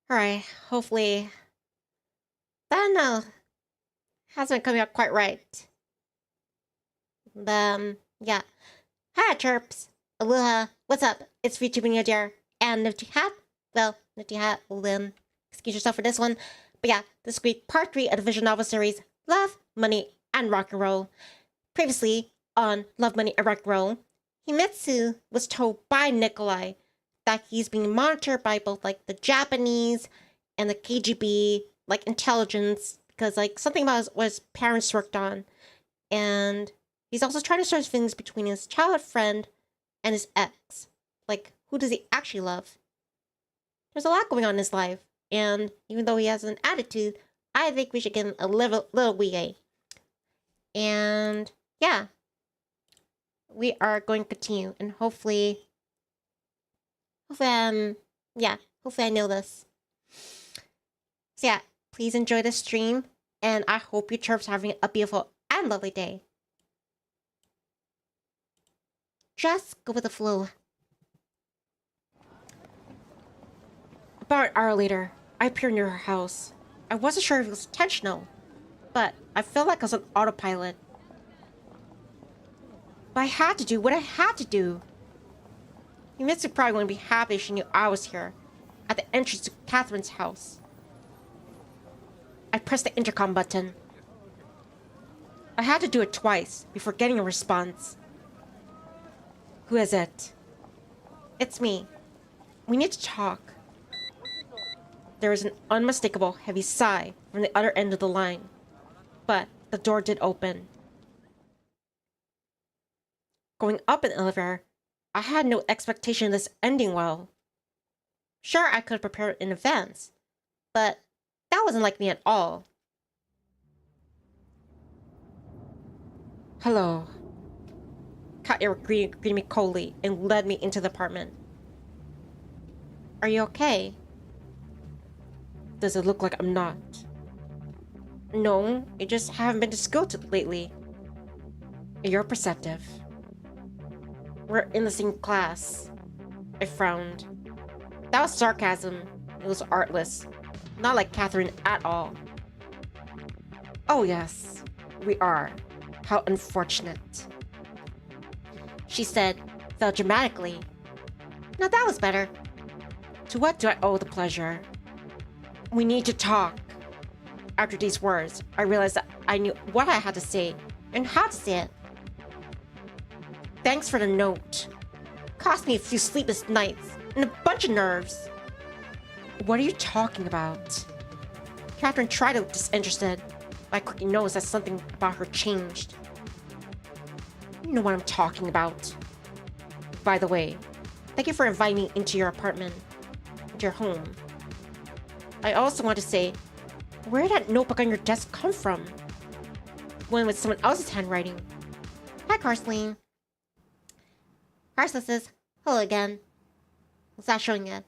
Alright, hopefully that hasn't come out quite right. Yeah. Hi, chirps. Aloha. What's up? It's Vtuber Nivni Adair. And Nifty Hat. Well, Nifty Hat will excuse yourself for this one. But yeah, this week, part 3 of the visual novel series, Love, Money, and Rock and Roll. Previously, on Love, Money, and Rock and Roll, Himitsu was told by Nikolai that he's being monitored by both, the Japanese and the KGB, intelligence, because, something about what his parents worked on. And he's also trying to sort things between his childhood friend and his ex. Who does he actually love? There's a lot going on in his life, and even though he has an attitude, I think we should give him a little wee. And yeah, we are going to continue, and hopefully I know this. So yeah, please enjoy the stream, and I hope you chirps are having a beautiful and lovely day. Just go with the flow. About an hour later, I appeared near her house. I wasn't sure if it was intentional, but I felt like I was on autopilot. But I had to do what I had to do. Himitsu probably wouldn't be happy if she knew I was here, at the entrance to Catherine's house. I pressed the intercom button. I had to do it twice before getting a response. Who is it? It's me. We need to talk. There was an unmistakable heavy sigh from the other end of the line, but the door did open. Going up an elevator, I had no expectation of this ending well. Sure, I could have prepared in advance, but that wasn't like me at all. Hello. Katya greeted me coldly and led me into the apartment. Are you okay? Does it look like I'm not? No, I just haven't been to school lately. You're perceptive. We're in the same class. I frowned. That was sarcasm. It was artless. Not like Catherine at all. Oh yes, we are. How unfortunate. She said, fell dramatically. Now that was better. To what do I owe the pleasure? We need to talk. After these words, I realized that I knew what I had to say and how to say it. Thanks for the note. Cost me a few sleepless nights and a bunch of nerves. What are you talking about? Catherine tried to look disinterested, but I quickly noticed that something about her changed. You know what I'm talking about. By the way, thank you for inviting me into your apartment, into your home. I also want to say, where did that notebook on your desk come from? One with someone else's handwriting. Hi, Carsleen. Carsleen says, hello again. It's not showing yet,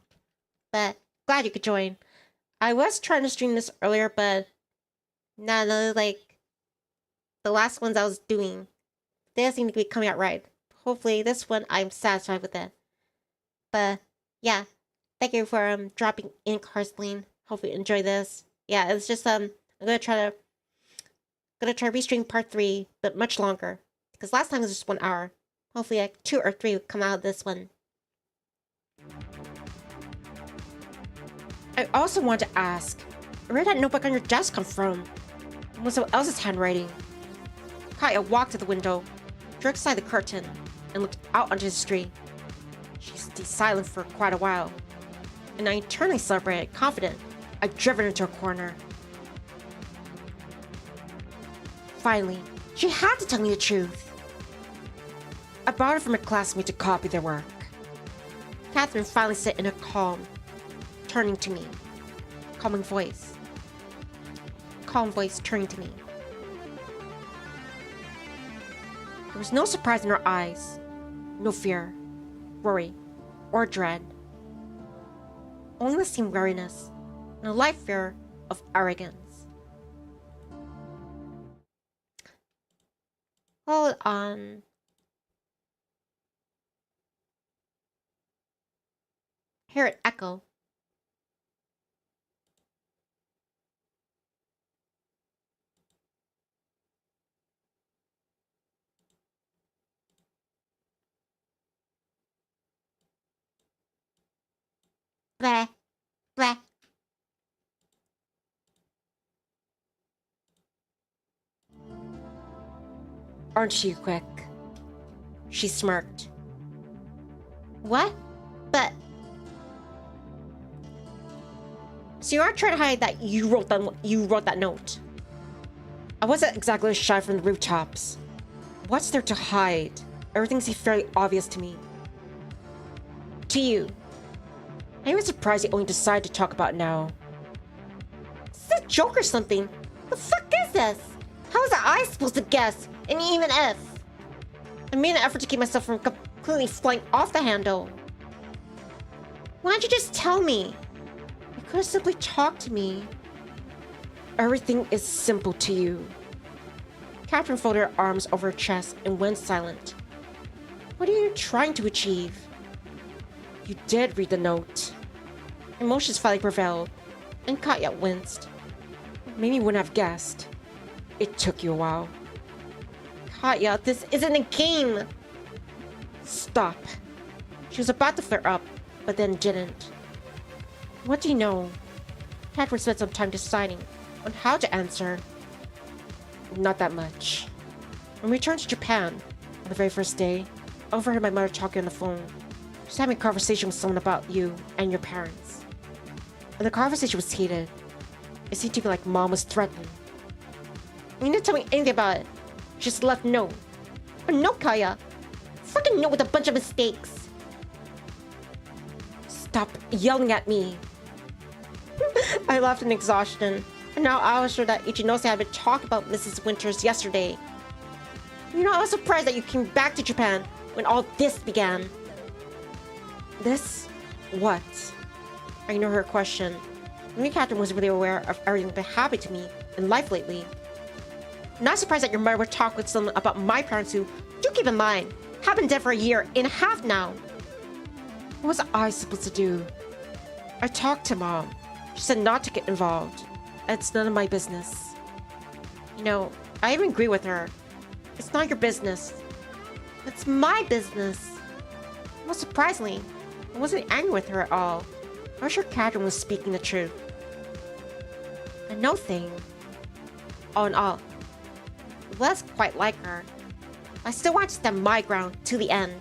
but glad you could join. I was trying to stream this earlier, but none of the last ones I was doing, they didn't seem to be coming out right. Hopefully this one I'm satisfied with it. But yeah, thank you for dropping in, Carsleen. Hope you enjoy this. Yeah, it's just I'm gonna try restream part 3, but much longer. Because last time it was just 1 hour. Hopefully 2 or 3 would come out of this one. I also want to ask, where did that notebook on your desk come from? It was someone else's handwriting. Kaya walked to the window, drew aside the curtain, and looked out onto the street. She stayed silent for quite a while, and I internally celebrated, confident I'd driven her into a corner. Finally, she had to tell me the truth. I borrowed it from a classmate to copy their work. Catherine finally said in a calm, turning to me. Calm voice turning to me. There was no surprise in her eyes, no fear, worry, or dread. Only the same wariness and a light fear of arrogance. Hold on. Hear it echo. aren't you quick? She smirked. What? But... So you aren't trying to hide that you wrote that note? I wasn't exactly shy from the rooftops. What's there to hide? Everything seems fairly obvious to me. To you. I'm even surprised you only decided to talk about it now. Is this a joke or something? The fuck is this? How was I supposed to guess? And even if? I made an effort to keep myself from completely flying off the handle. Why don't you just tell me? You could have simply talked to me. Everything is simple to you. Catherine folded her arms over her chest and went silent. What are you trying to achieve? You did read the note. Emotions finally prevailed, and Katya winced. Maybe you wouldn't have guessed. It took you a while. Katya, this isn't a game! Stop. She was about to flare up, but then didn't. What do you know? Catherine spent some time deciding on how to answer. Not that much. When we returned to Japan, on the very first day, I overheard my mother talking on the phone. She was having a conversation with someone about you and your parents. And the conversation was heated. It seemed to me like Mom was threatened. You didn't tell me anything about it. She just left a note. A note, Kaya? Fucking note with a bunch of mistakes. Stop yelling at me. I laughed in exhaustion. And now I was sure that Ichinose had been talking about Mrs. Winters yesterday. You know, I was surprised that you came back to Japan when all this began. This? What? I know her question. Maybe Catherine was really aware of everything that happened to me in life lately. Not surprised that your mother would talk with someone about my parents who, do keep in mind, have been dead for a year and a half now. What was I supposed to do? I talked to Mom. She said not to get involved. It's none of my business. You know, I even agree with her. It's not your business. It's my business. Most surprisingly, I wasn't angry with her at all. I was sure Catherine was speaking the truth. And no thing. All in all, it was quite like her. I still want to stand my ground to the end.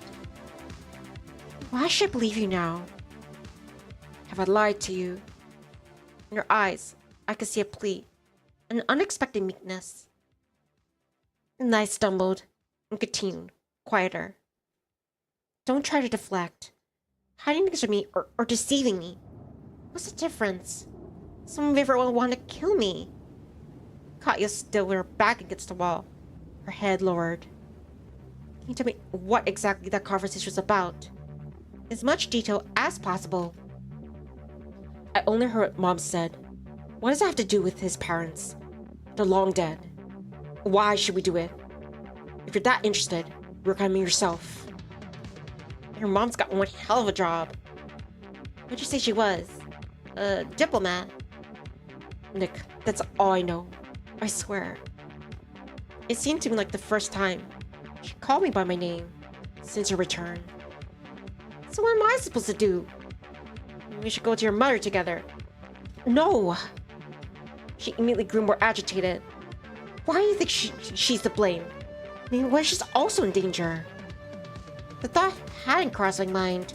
Why should I believe you now? Have I lied to you? In your eyes, I could see a plea, an unexpected meekness. And I stumbled and continued, quieter. Don't try to deflect. Hiding things from me or deceiving me. What's the difference? Someone may very well want to kill me. Katya still with her back against the wall, her head lowered. Can you tell me what exactly that conversation was about? As much detail as possible. I only heard what Mom said. What does that have to do with his parents? They're long dead. Why should we do it? If you're that interested, work on me yourself. Your mom's got one hell of a job. What'd you say she was? A diplomat? Nick, that's all I know. I swear. It seemed to me like the first time she called me by my name since her return. So what am I supposed to do? We should go to your mother together. No! She immediately grew more agitated. Why do you think she's to blame? I mean, what if she's also in danger? The thought hadn't crossed my mind.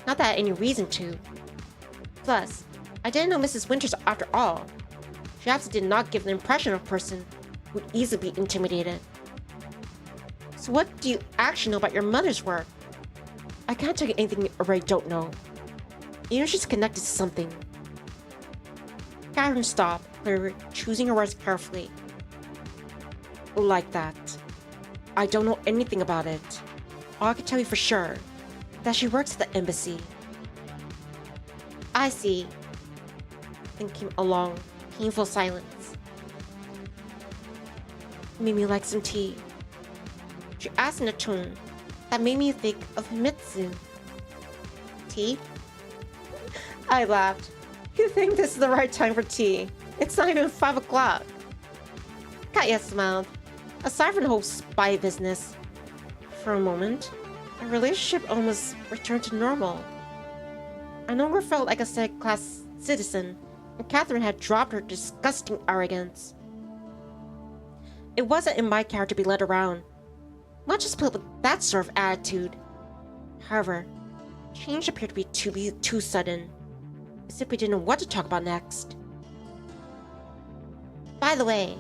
Not that I had any reason to. Plus, I didn't know Mrs. Winters after all. She absolutely did not give the impression of a person who would easily be intimidated. So what do you actually know about your mother's work? I can't tell you anything you already don't know. Even if she's connected to something. Catherine stopped, choosing her words carefully. Like that. I don't know anything about it. All I can tell you for sure, that she works at the embassy. I see. Then came a long, painful silence. Made me like some tea. She asked in a tone that made me think of Himitsu. Tea? I laughed. You think this is the right time for tea? It's not even 5 o'clock. Katya smiled. Aside from the whole spy business, for a moment, our relationship almost returned to normal. I no longer felt like a second-class citizen, and Catherine had dropped her disgusting arrogance. It wasn't in my character to be led around Much is put with that sort of attitude. However, change appeared to be too sudden, as if we didn't know what to talk about next. By the way,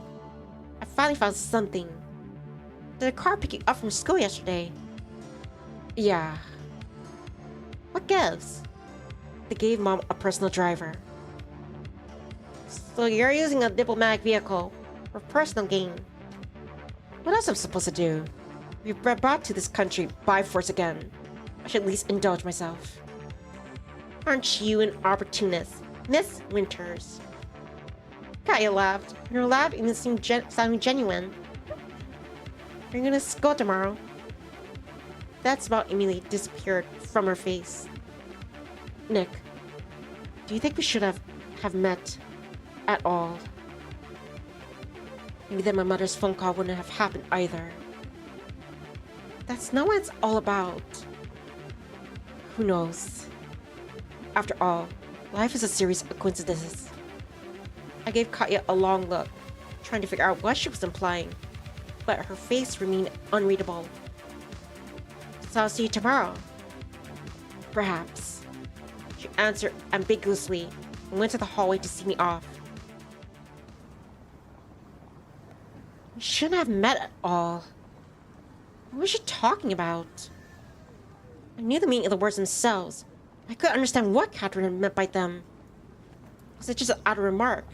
I finally found something. Did a car pick you up from school yesterday? Yeah. What gives? They gave Mom a personal driver. So you're using a diplomatic vehicle for personal gain. What else am I supposed to do? We've been brought to this country by force again. I should at least indulge myself. Aren't you an opportunist, Miss Winters? Kaya laughed. Her laugh even seemed sounding genuine. You're gonna school tomorrow. That smile immediately disappeared from her face. Nick, do you think we should have met at all? Maybe then my mother's phone call wouldn't have happened either. That's not what it's all about. Who knows? After all, life is a series of coincidences. I gave Katya a long look, trying to figure out what she was implying, but her face remained unreadable. So I'll see you tomorrow. Perhaps. She answered ambiguously and went to the hallway to see me off. We shouldn't have met at all. What was she talking about? I knew the meaning of the words themselves. I couldn't understand what Catherine had meant by them. Was it just an odd remark?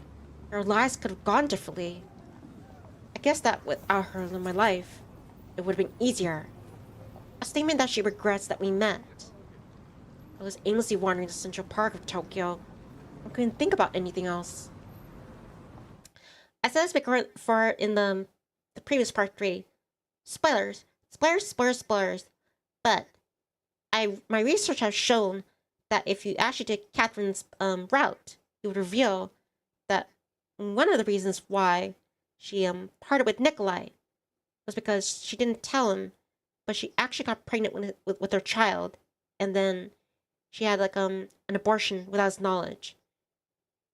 Our lives could have gone differently. I guess that without her in my life, it would have been easier. A statement that she regrets that we met. I was aimlessly wandering the central park of Tokyo. I couldn't think about anything else. I said this before in the previous part 3. Spoilers. But my research has shown that if you actually did Catherine's route, it would reveal that one of the reasons why she parted with Nikolai was because she didn't tell him, but she actually got pregnant with her child, and then she had an abortion without his knowledge.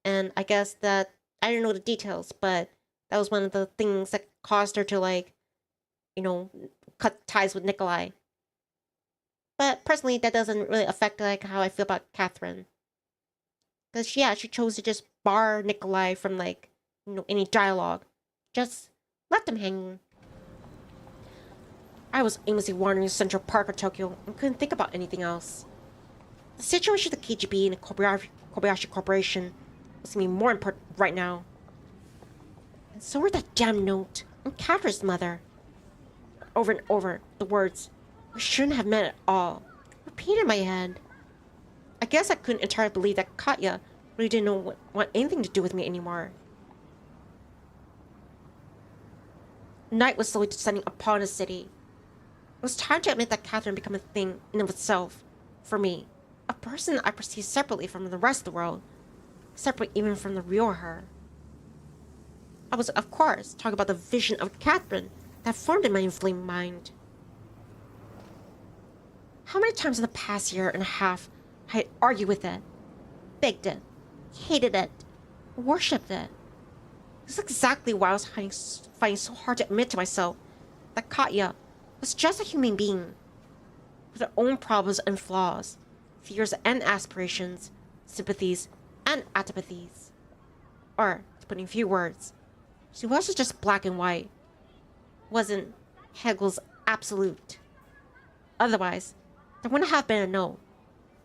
And I guess that I don't know the details, but that was one of the things that caused her to cut ties with Nikolai. But personally, that doesn't really affect how I feel about Catherine. Because she chose to just bar Nikolai from any dialogue. Just left him hanging. I was aimlessly wandering Central Park of Tokyo and couldn't think about anything else. The situation with the KGB and the Kobayashi Corporation was seeming more important right now. And so were that damn note and Catherine's mother. Over and over, the words, "We shouldn't have met at all," repeated in my head. I guess I couldn't entirely believe that Katya really didn't want anything to do with me anymore. Night was slowly descending upon the city. It was time to admit that Catherine had become a thing in of itself, for me, a person I perceived separately from the rest of the world, separate even from the real her. I was, of course, talking about the vision of Catherine that formed in my inflamed mind. How many times in the past year and a half I had argued with it, begged it, hated it, worshipped it. This is exactly why I was finding so hard to admit to myself that Katya was just a human being, with her own problems and flaws, fears and aspirations, sympathies and antipathies. Or, to put in a few words, she wasn't just black and white, wasn't Hegel's absolute. Otherwise, there wouldn't have been a no,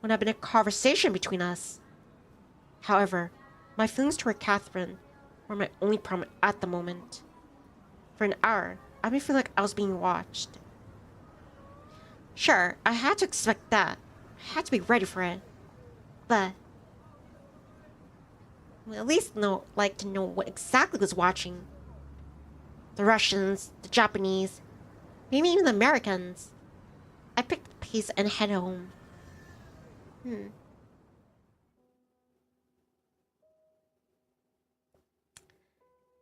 wouldn't have been a conversation between us. However, my feelings toward Catherine were my only problem at the moment. For an hour, I made feel like I was being watched. Sure, I had to expect that. I had to be ready for it. But I at least like to know what exactly was watching. The Russians, the Japanese, maybe even the Americans. I picked the pace and headed home.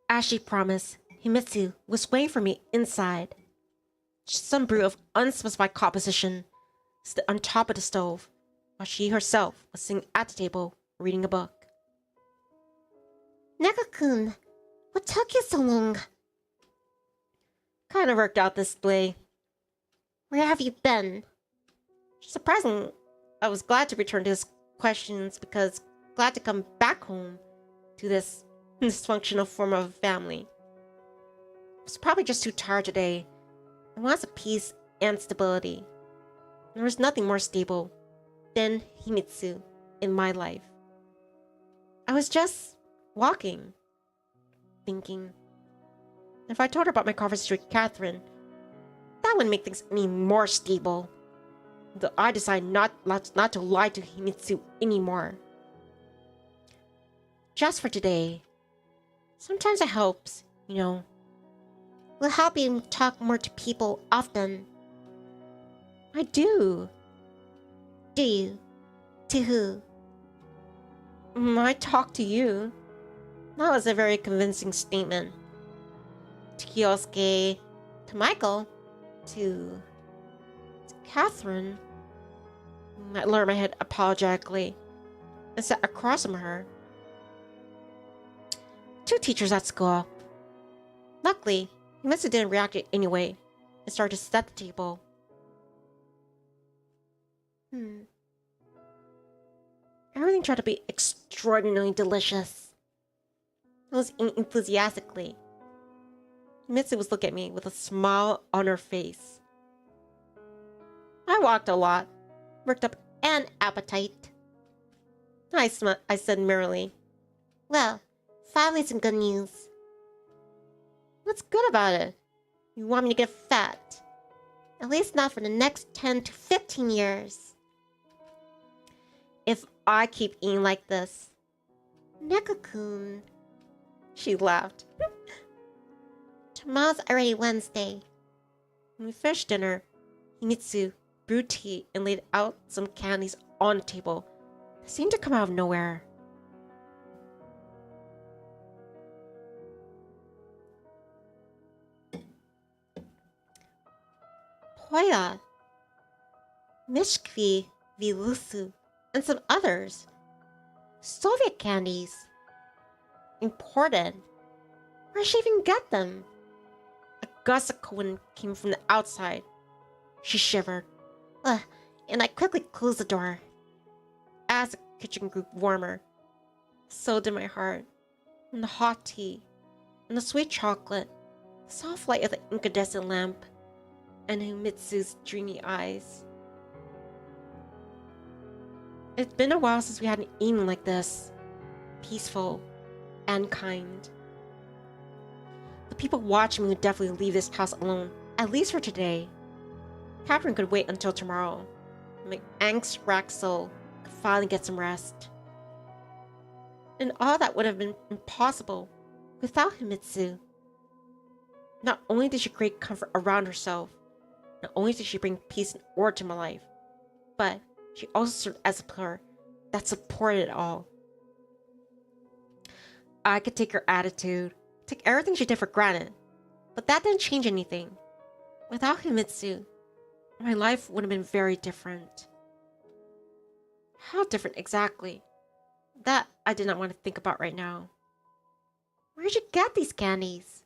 As she promised, Himitsu was waiting for me inside. Some brew of unspecified composition stood on top of the stove, while she herself was sitting at the table reading a book. Neko-kun, what took you so long? Kinda worked out this way. Where have you been? Surprisingly, I was glad to return to his questions because glad to come back home to this dysfunctional form of family. I was probably just too tired today. I wanted some peace and stability. There was nothing more stable than Himitsu in my life. I was just walking, thinking. If I told her about my conversation with Catherine, that would make things any more stable. Though I decided not to lie to Himitsu anymore. Just for today. Sometimes it helps, you know. Will help you talk more to people often. I do. Do you? To who? I talk to you. That was a very convincing statement. To Kyosuke, to Michael, to Catherine. I lowered my head apologetically and sat across from her. 2 teachers at school. Luckily, Himitsu didn't react anyway and started to set the table. Everything tried to be extraordinarily delicious. I was eating enthusiastically. Himitsu was looking at me with a smile on her face. I walked a lot, worked up an appetite. I said merrily. Well, finally some good news. What's good about it? You want me to get fat? At least not for the next 10 to 15 years. If I keep eating like this. Neko-kun. She laughed. Tomorrow's already Wednesday. When we finished dinner, Himitsu brewed tea and laid out some candies on the table that seemed to come out of nowhere. Poya, Mishkvi, Vilusu, and some others. Soviet candies. Imported. Where'd she even get them? A gust of cold wind came from the outside. She shivered. And I quickly closed the door. As the kitchen grew warmer, so did my heart. And the hot tea, and the sweet chocolate, the soft light of the incandescent lamp, and Himitsu's dreamy eyes. It's been a while since we had an evening like this. Peaceful and kind. The people watching me would definitely leave this house alone, at least for today. Catherine could wait until tomorrow. My angst-racked soul could finally get some rest. And all that would have been impossible without Himitsu. Not only did she create comfort around herself, not only did she bring peace and order to my life, but she also served as a pillar that supported it all. I could take her attitude, take everything she did for granted, but that didn't change anything. Without Himitsu, my life would have been very different. How different exactly? That I did not want to think about right now. Where'd you get these candies?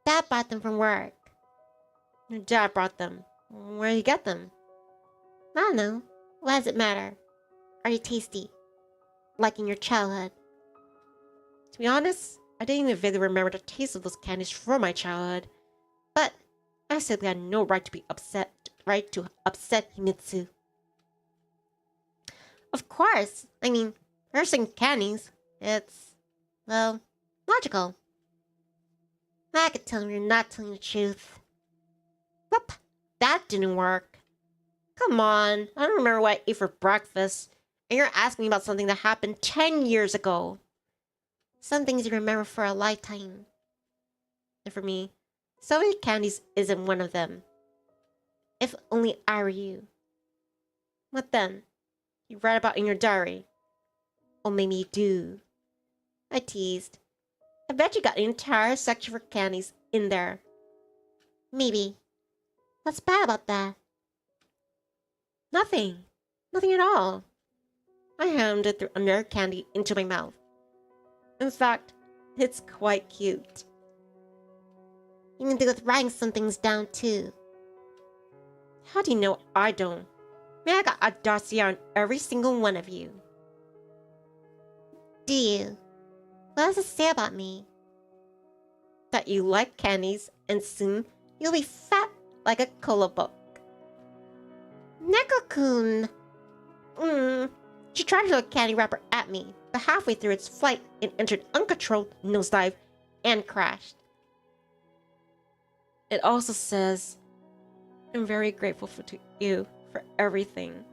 Dad bought them from work. Your dad brought them. Where'd you get them? I don't know. Why does it matter? Are they tasty? Like in your childhood? To be honest, I didn't even vividly remember the taste of those candies from my childhood. But I simply had no right to upset Himitsu. Of course. I mean, they're saying candies. It's, well, logical. I could tell you're not telling the truth. Whoop, that didn't work. Come on, I don't remember what I ate for breakfast, and you're asking me about something that happened 10 years ago. Some things you remember for a lifetime. And for me, Soviet candies isn't one of them. If only I were you. What then? You write about in your diary? Or maybe you do. I teased. I bet you got an entire section for candies in there. Maybe. What's bad about that? Nothing. Nothing at all. I hammed it through another candy into my mouth. In fact, it's quite cute. You can do with writing some things down too. How do you know I don't? Man, I got a dossier on every single one of you. Do you? What does it say about me? That you like candies, and soon you'll be fat like a cola book. Neko-kun! She tried to throw a candy wrapper at me, but halfway through its flight, it entered uncontrolled nosedive and crashed. It also says, I'm very grateful to you for everything,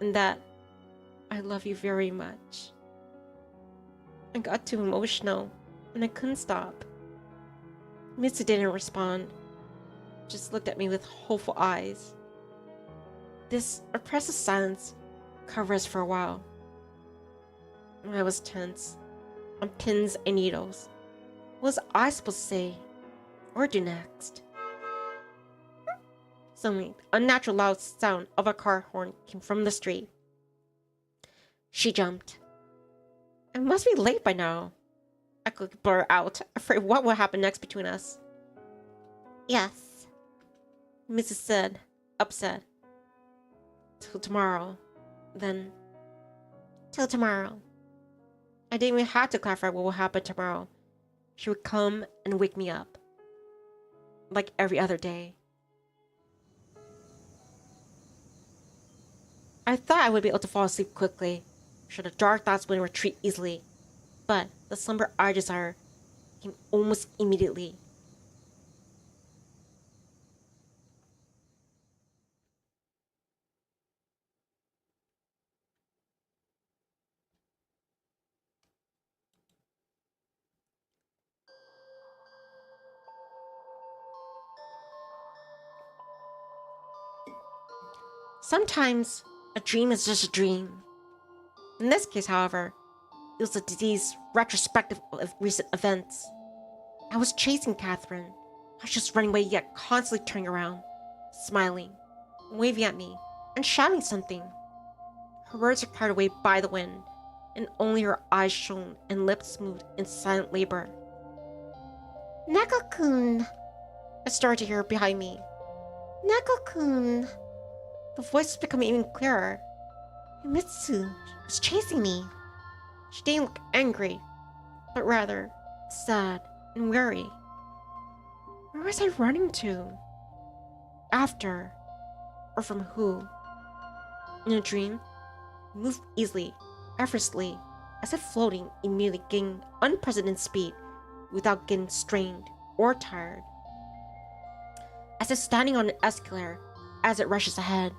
and that I love you very much. I got too emotional, and I couldn't stop. Mitsu didn't respond, just looked at me with hopeful eyes. This oppressive silence covered us for a while. I was tense, on pins and needles. What was I supposed to say or do next? Suddenly, the unnatural loud sound of a car horn came from the street. She jumped. I must be late by now. I could blur out, afraid what would happen next between us. Yes, Mrs. said, upset. Till tomorrow. Then, till tomorrow. I didn't even have to clarify what will happen tomorrow. She would come and wake me up. Like every other day. I thought I would be able to fall asleep quickly, sure the dark thoughts wouldn't retreat easily. But the slumber I desire came almost immediately. Sometimes a dream is just a dream. In this case, however, it was a disease retrospective of recent events. I was chasing Catherine. I was just running away, yet constantly turning around, smiling, waving at me, and shouting something. Her words were carried away by the wind, and only her eyes shone and lips moved in silent labor. Neko-kun! I started to hear behind me. Neko-kun! The voice was becoming even clearer. Himitsu was chasing me. She didn't look angry, but rather sad and weary. Where was I running to? After? Or from who? In a dream, I moved easily, effortlessly, as if floating, immediately gaining unprecedented speed without getting strained or tired. As if standing on an escalator as it rushes ahead.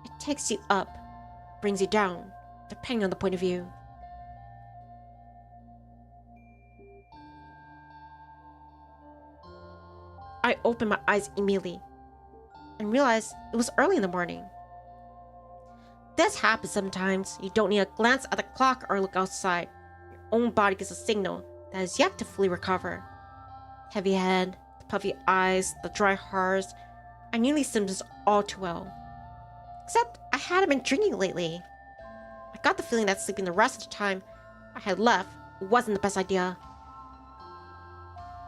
It takes you up, brings you down, depending on the point of view. I opened my eyes immediately and realized it was early in the morning. This happens sometimes. You don't need a glance at the clock or look outside. Your own body gives a signal that is yet to fully recover. Heavy head, the puffy eyes, the dry hearts. I knew these symptoms all too well. Except I hadn't been drinking lately. I got the feeling that sleeping the rest of the time I had left wasn't the best idea.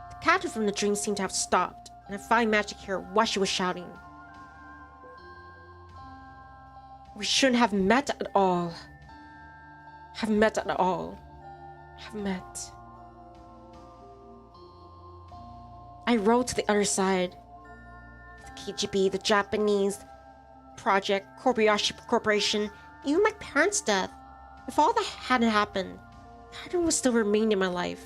The captain from the dream seemed to have stopped, and I finally managed to hear what she was shouting. We shouldn't have met at all. Have met at all. Have met. I rode to the other side. The KGB, the Japanese project, Kobayashi Corporation, even my parents' death. If all that hadn't happened, Catherine would still remain in my life.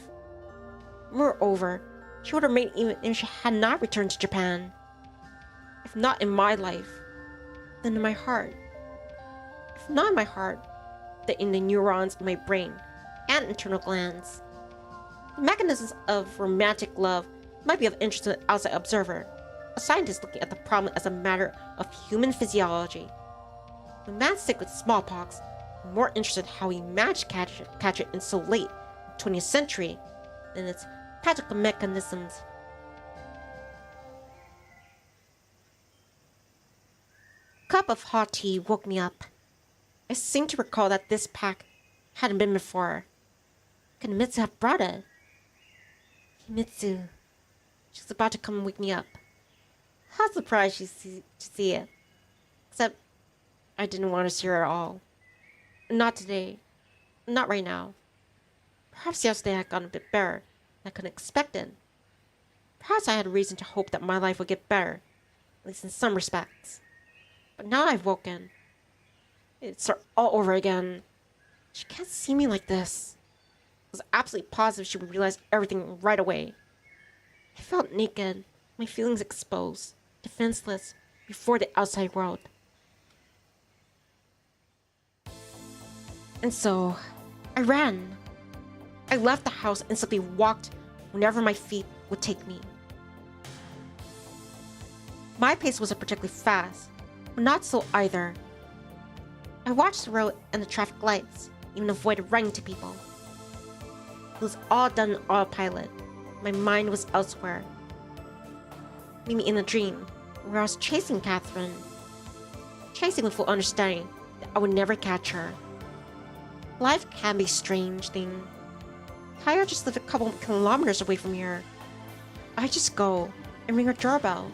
Moreover, she would remain even if she had not returned to Japan. If not in my life, then in my heart. If not in my heart, then in the neurons of my brain and internal glands. The mechanisms of romantic love might be of interest to the outside observer, a scientist looking at the problem as a matter of human physiology. The man sick with smallpox, more interested in how he managed to catch it in so late 20th century than its practical mechanisms. A cup of hot tea woke me up. I seemed to recall that this pack hadn't been before. Could Himitsu have brought it? Himitsu. She was about to come and wake me up. I was surprised to see it. Except, I didn't want to see her at all. Not today. Not right now. Perhaps yesterday I had gotten a bit better than I could have expected. Perhaps I had reason to hope that my life would get better, at least in some respects. But now I've woken. It's all over again. She can't see me like this. I was absolutely positive she would realize everything right away. I felt naked, my feelings exposed, defenseless, before the outside world. And so, I ran. I left the house and simply walked whenever my feet would take me. My pace wasn't particularly fast, but not so either. I watched the road and the traffic lights, even avoided running to people. It was all done on autopilot. My mind was elsewhere. Maybe in a dream, where I was chasing Catherine. Chasing with full understanding that I would never catch her. Life can be a strange thing. Kaya just lived a couple kilometers away from here. I just go and ring her doorbell.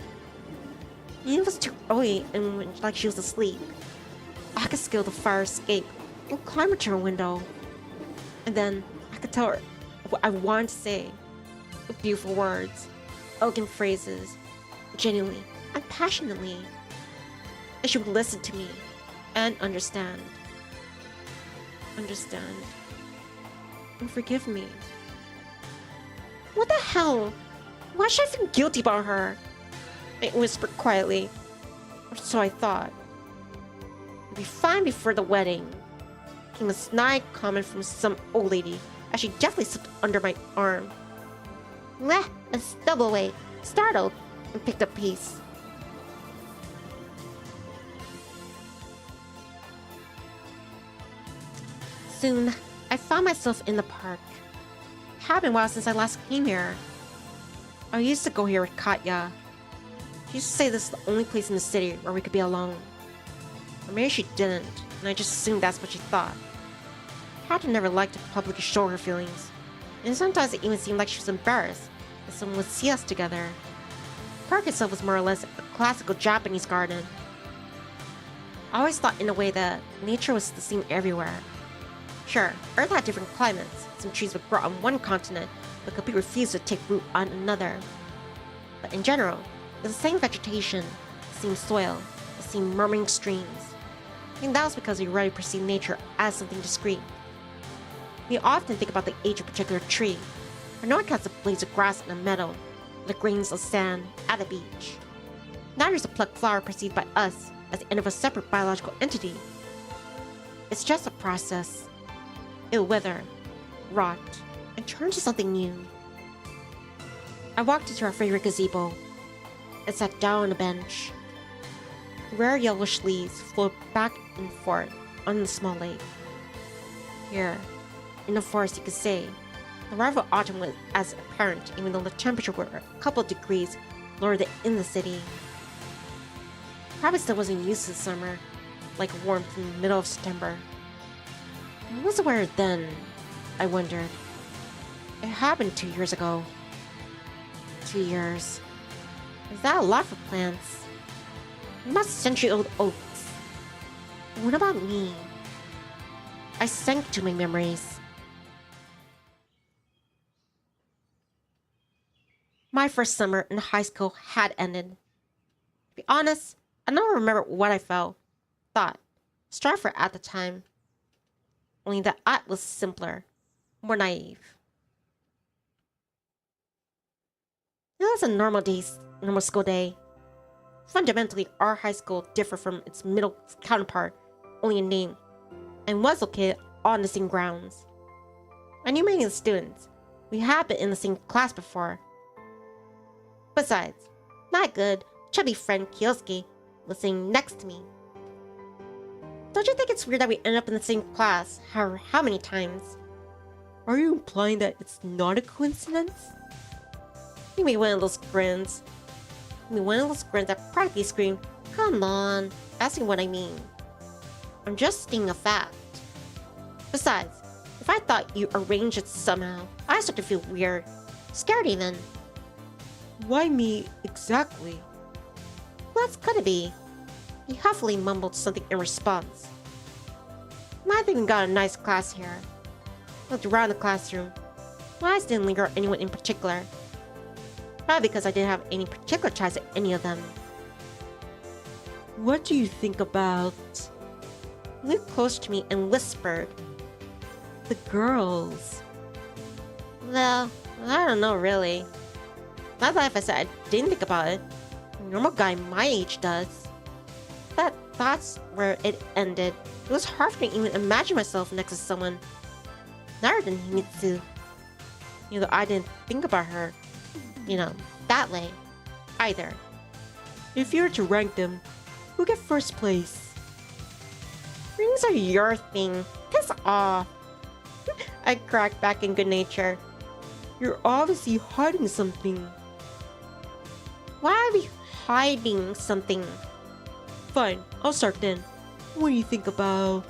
Even if it was too early and like she was asleep, I could scale the fire escape and climb to her window. And then I could tell her what I wanted to say. With beautiful words, elegant phrases, genuinely and passionately. And she would listen to me and understand. Understand. And forgive me. What the hell? Why should I feel guilty about her? I whispered quietly. Or so I thought. It'd be fine before the wedding. Came a snide comment from some old lady as she deftly slipped under my arm. Meh, a stubbleweight, startled, and picked up pace. Soon, I found myself in the park. It had been a while since I last came here. I used to go here with Katya. She used to say this is the only place in the city where we could be alone. Or maybe she didn't, and I just assumed that's what she thought. Katya never liked to publicly show her feelings, and sometimes it even seemed like she was embarrassed that someone would see us together. The park itself was more or less a classical Japanese garden. I always thought in a way that nature was the same everywhere. Sure, Earth had different climates. Some trees would grow on one continent, but completely refused to take root on another. But in general, it was the same vegetation, the same soil, the same murmuring streams. I think that was because we already perceived nature as something discrete. We often think about the age of a particular tree, or no one counts the blades of grass in a meadow, or the grains of sand at a beach. Neither is a plucked flower perceived by us as the end of a separate biological entity. It's just a process. It'll wither, rot, and turn to something new. I walked into our favorite gazebo and sat down on a bench. Rare yellowish leaves float back and forth on the small lake. Here, in the forest, you could say, the arrival of autumn was as apparent even though the temperature were a couple degrees lower than in the city. Probably still wasn't used to the summer, like warmth in the middle of September. I was aware then, I wondered. It happened 2 years ago. 2 years. Is that a lot for plants? Not century-old oaks. What about me? I sank to my memories. My first summer in high school had ended. To be honest, I don't remember what I felt, thought, strived for at the time. Only that I was simpler, more naive. It was a normal school day. Fundamentally, our high school differed from its middle counterpart only in name, and was located on the same grounds. I knew many of the students. We had been in the same class before. Besides, my good, chubby friend Kyosuke was sitting next to me. Don't you think it's weird that we ended up in the same class, how many times? Are you implying that it's not a coincidence? He made one of those grins. That practically screamed, "Come on," asking what I mean. I'm just stating a fact. Besides, if I thought you arranged it somehow, I started to feel weird. Scared even. Why me exactly? else could it be? He huffily mumbled something in response. I think we got a nice class here. I looked around the classroom. My eyes didn't linger on anyone in particular. Probably because I didn't have any particular ties to any of them. What do you think about... He leaned close to me and whispered. The girls. Well, I don't know really. Not that if I said I didn't think about it. A normal guy my age does. But that's where it ended. It was hard for me to even imagine myself next to someone other than Himitsu. Though I didn't think about her, that way, either. If you were to rank them, who'd get first place? Rings are your thing. Piss off. I cracked back in good nature. You're obviously hiding something. Why are we hiding something? Fine, I'll start then. What do you think about...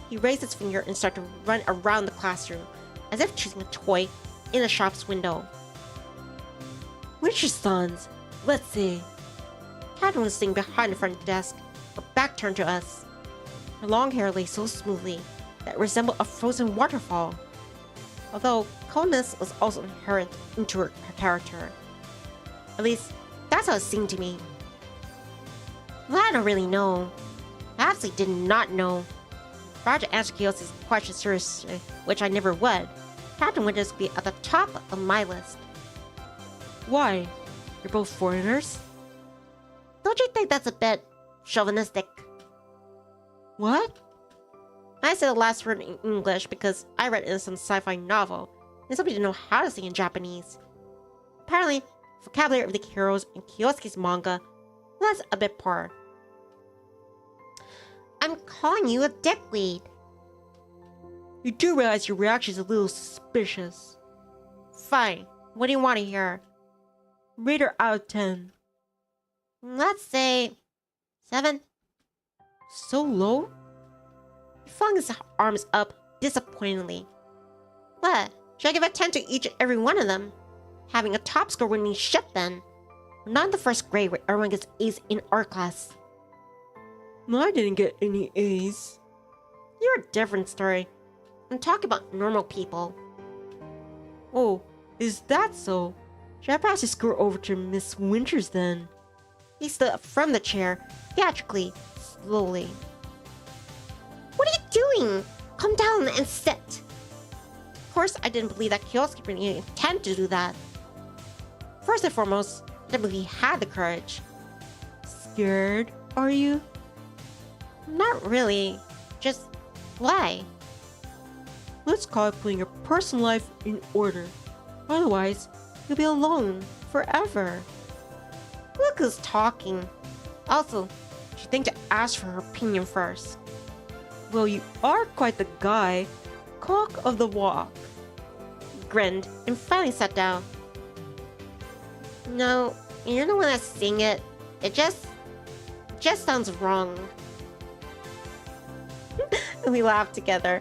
He raised his finger and started to run around the classroom, as if choosing a toy in the shop's window. Which your sons? Let's see. Catherine was sitting behind the front desk, her back turned to us. Her long hair lay so smoothly that it resembled a frozen waterfall. Although coldness was also inherent into her character. At least, that's how it seemed to me. Well, I don't really know. I absolutely did not know. If I had to answer Kiyosuke's question seriously, which I never would, Captain would just be at the top of my list. Why? You're both foreigners? Don't you think that's a bit chauvinistic? What? I said the last word in English because I read it in some sci-fi novel, and somebody didn't know how to sing in Japanese. Apparently, the vocabulary of the heroes in Kiyosuke's manga was a bit poor. I'm calling you a dickweed. You do realize your reaction is a little suspicious. Fine. What do you want to hear? Rate her out of 10. Let's say 7. So low? He flung his arms up disappointingly. What? Should I give a 10 to each and every one of them? Having a top score wouldn't mean shit then. I'm not in the first grade where everyone gets A's in art class. I didn't get any A's. You're a different story. I'm talking about normal people. Oh, is that so? Should I pass the score over to Miss Winters then? He stood up from the chair, theatrically, slowly. What are you doing? Come down and sit. Of course, I didn't believe that Kiyosuke would even intend to do that. First and foremost, I didn't believe he had the courage. Scared, are you? Not really. Just, why? Let's call it putting your personal life in order. Otherwise, you'll be alone forever. Look who's talking. Also, you think to ask for her opinion first. Well, you are quite the guy. Cock of the walk. He grinned and finally sat down. No, you're the one that's saying it. It just sounds wrong. We laughed together.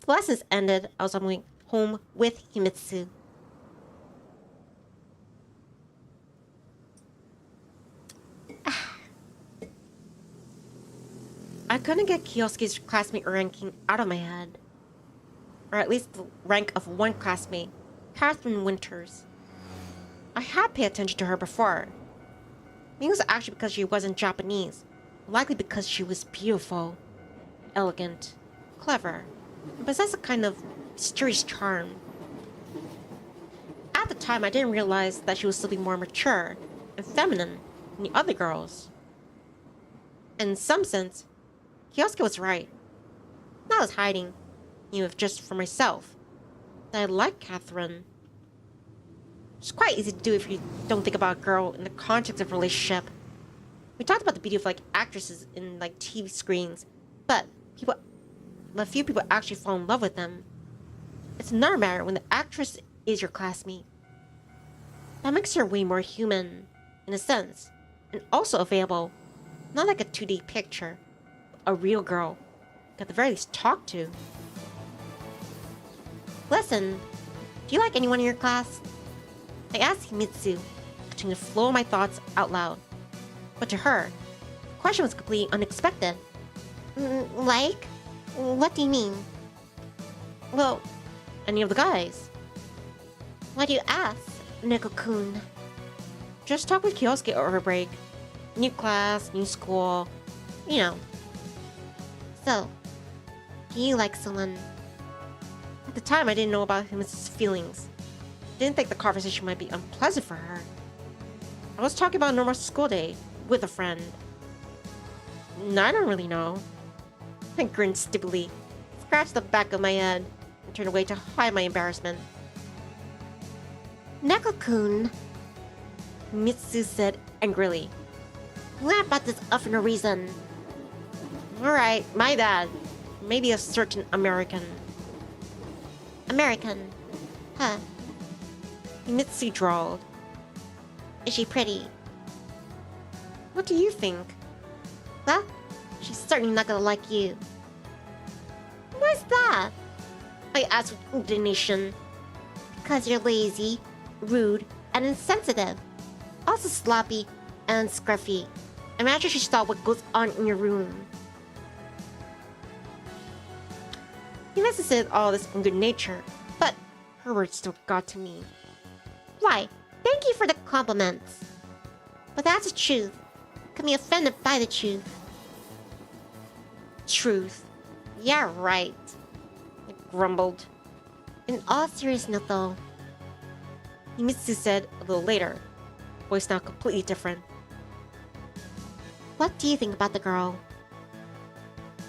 The lessons ended. I was going home with Himitsu. I couldn't get Kiyosuke's classmate ranking out of my head. Or at least the rank of one classmate, Catherine Winters. I had paid attention to her before. Maybe it was actually because she wasn't Japanese. Likely because she was beautiful, elegant, clever, and possessed a kind of mysterious charm. At the time, I didn't realize that she was something more mature and feminine than the other girls. In some sense, Kiyosuke was right. I was hiding, even if just for myself, that I liked Catherine. It's quite easy to do if you don't think about a girl in the context of a relationship. We talked about the beauty of actresses in TV screens, but few people actually fall in love with them. It's another matter when the actress is your classmate. That makes her way more human, in a sense, and also available, not like a 2D picture, but a real girl, you at the very least talk to. Listen, do you like anyone in your class? I asked Himitsu, continue to flow my thoughts out loud. But to her, the question was completely unexpected. Like? What do you mean? Well, any of the guys. Why do you ask, Nico-kun? Just talk with Kyosuke over break. New class, new school, you know. So, do you like someone? At the time, I didn't know about Himitsu's feelings. Didn't think the conversation might be unpleasant for her. I was talking about a normal school day with a friend. I don't really know. I grinned stupidly, scratched the back of my head, and turned away to hide my embarrassment. Neko-kun, Himitsu said angrily. laugh about this up for no reason. Alright, my bad. Maybe a certain American. American. Huh. Himitsu drawled. Is she pretty? What do you think? Well, she's certainly not gonna like you. Why's that? I asked with indignation. Because you're lazy, rude, and insensitive. Also sloppy and scruffy. Imagine she saw what goes on in your room. Himitsu said all this in good nature, but her words still got to me. Why? Thank you for the compliments. But that's the truth. Can be offended by the truth. Truth. Yeah, right. I grumbled. In all seriousness though, Himitsu said a little later, voice now completely different. what do you think about the girl?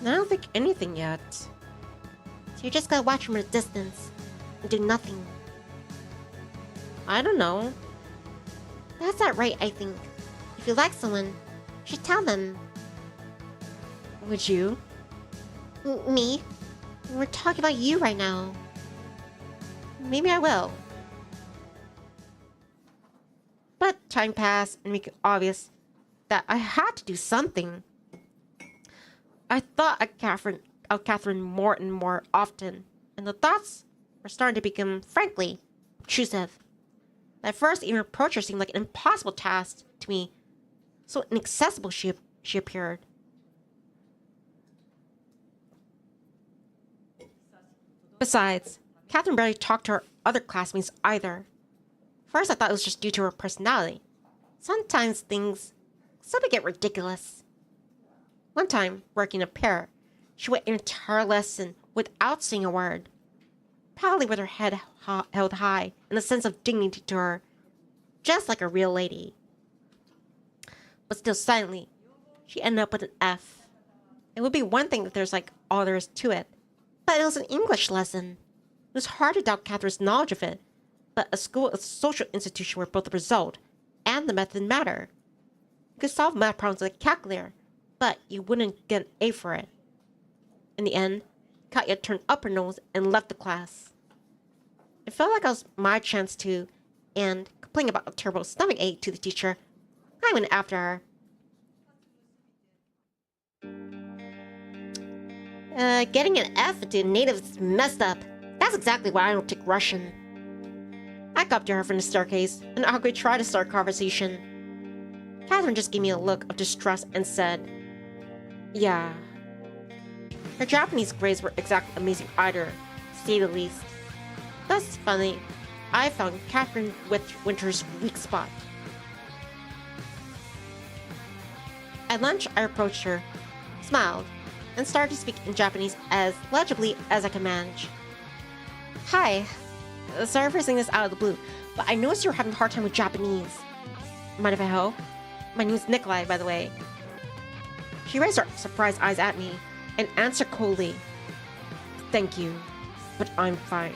I don't think anything yet. So you're just gonna watch from a distance and do nothing. I don't know. That's not right, I think. If you like someone, you should tell them. Would you? Me? We're talking about you right now. Maybe I will. But time passed and make it obvious that I had to do something. I thought of Catherine more and more often, and the thoughts were starting to become, frankly, obtrusive. At first, even approach her seemed like an impossible task to me. So inaccessible she appeared. Besides, Catherine barely talked to her other classmates either. First, I thought it was just due to her personality. Sometimes things sort of get ridiculous. One time, working a pair, she went an entire lesson without saying a word, proudly with her head held high and a sense of dignity to her, just like a real lady. But still silently, she ended up with an F. It would be one thing if there's like all there is to it, but it was an English lesson. It was hard to doubt Catherine's knowledge of it, but a school is a social institution where both the result and the method matter. You could solve math problems with a calculator, but you wouldn't get an A for it. In the end, Katya turned up her nose and left the class. It felt like it was my chance to, and complaining about a terrible stomachache to the teacher, I went after her. Getting an F into native is messed up. That's exactly why I don't take Russian. I got up to her from the staircase and awkwardly tried to start a conversation. Catherine just gave me a look of distrust and said, yeah. Her Japanese grades were exactly amazing either, to say the least. Thus, finally, I found Catherine Winter's weak spot. At lunch, I approached her, smiled, and started to speak in Japanese as legibly as I could manage. Hi. Sorry for saying this out of the blue, but I noticed you're having a hard time with Japanese. Mind if I help? My name's Nikolai, by the way. She raised her surprised eyes at me and answered coldly. Thank you, but I'm fine.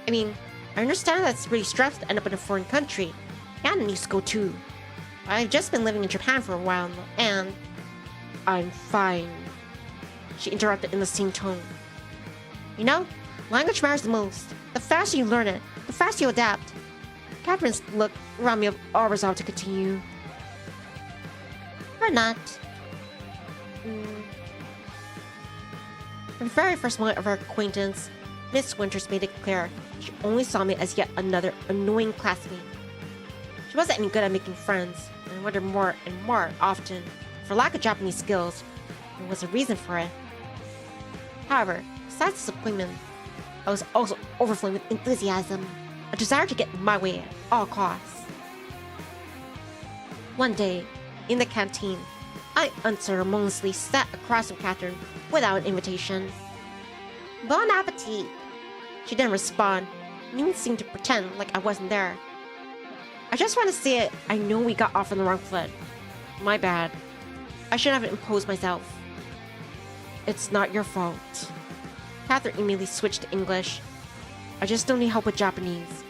I mean, I understand that it's really stressful to end up in a foreign country, and a new school too. I've just been living in Japan for a while, and I'm fine. She interrupted in the same tone. You know, language matters the most. The faster you learn it, the faster you adapt. Catherine's look reminded me of all resolve to continue. Or not. From the very first moment of our acquaintance, Miss Winters made it clear she only saw me as yet another annoying classmate. She wasn't any good at making friends, and wondered more and more often if her lack of Japanese skills there was a reason for it. However, besides disappointment, I was also overflowing with enthusiasm, a desire to get my way at all costs. One day, in the canteen, I unceremoniously sat across from Catherine without an invitation. Bon appetit! She didn't respond, and even seemed to pretend like I wasn't there. I just want to say it. I know we got off on the wrong foot. My bad. I shouldn't have imposed myself. It's not your fault. Catherine immediately switched to English. I just don't need help with Japanese.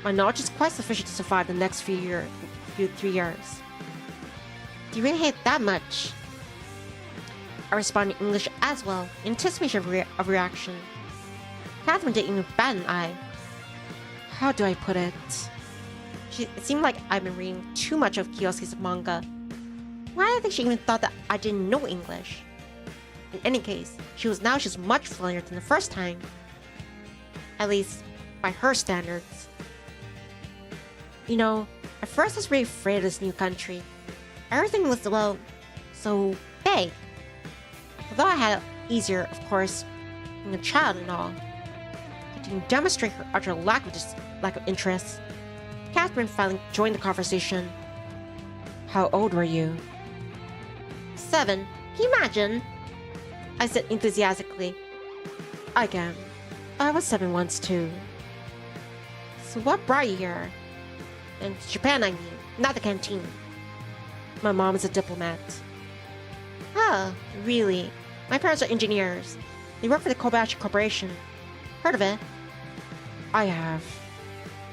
My knowledge is quite sufficient to survive the next 3 years. Do you really hate that much? I responded in English as well, in anticipation of reaction. Catherine didn't even bat an eye. How do I put it? It seemed like I've been reading too much of Kiyosuke's manga. Why do I think she even thought that I didn't know English? In any case, she was much funnier than the first time. At least, by her standards. You know, at first I was really afraid of this new country. Everything was, well, so big. Although I had it easier, of course, being a child and all. But to demonstrate her utter lack of interest, Catherine finally joined the conversation. How old were you? 7. Can you imagine? I said enthusiastically. I can. I was 7 once too. So what brought you here? In Japan, I mean, not the canteen. My mom is a diplomat. Oh, Really? My parents are engineers. They work for the Kobayashi Corporation. heard of it? I have.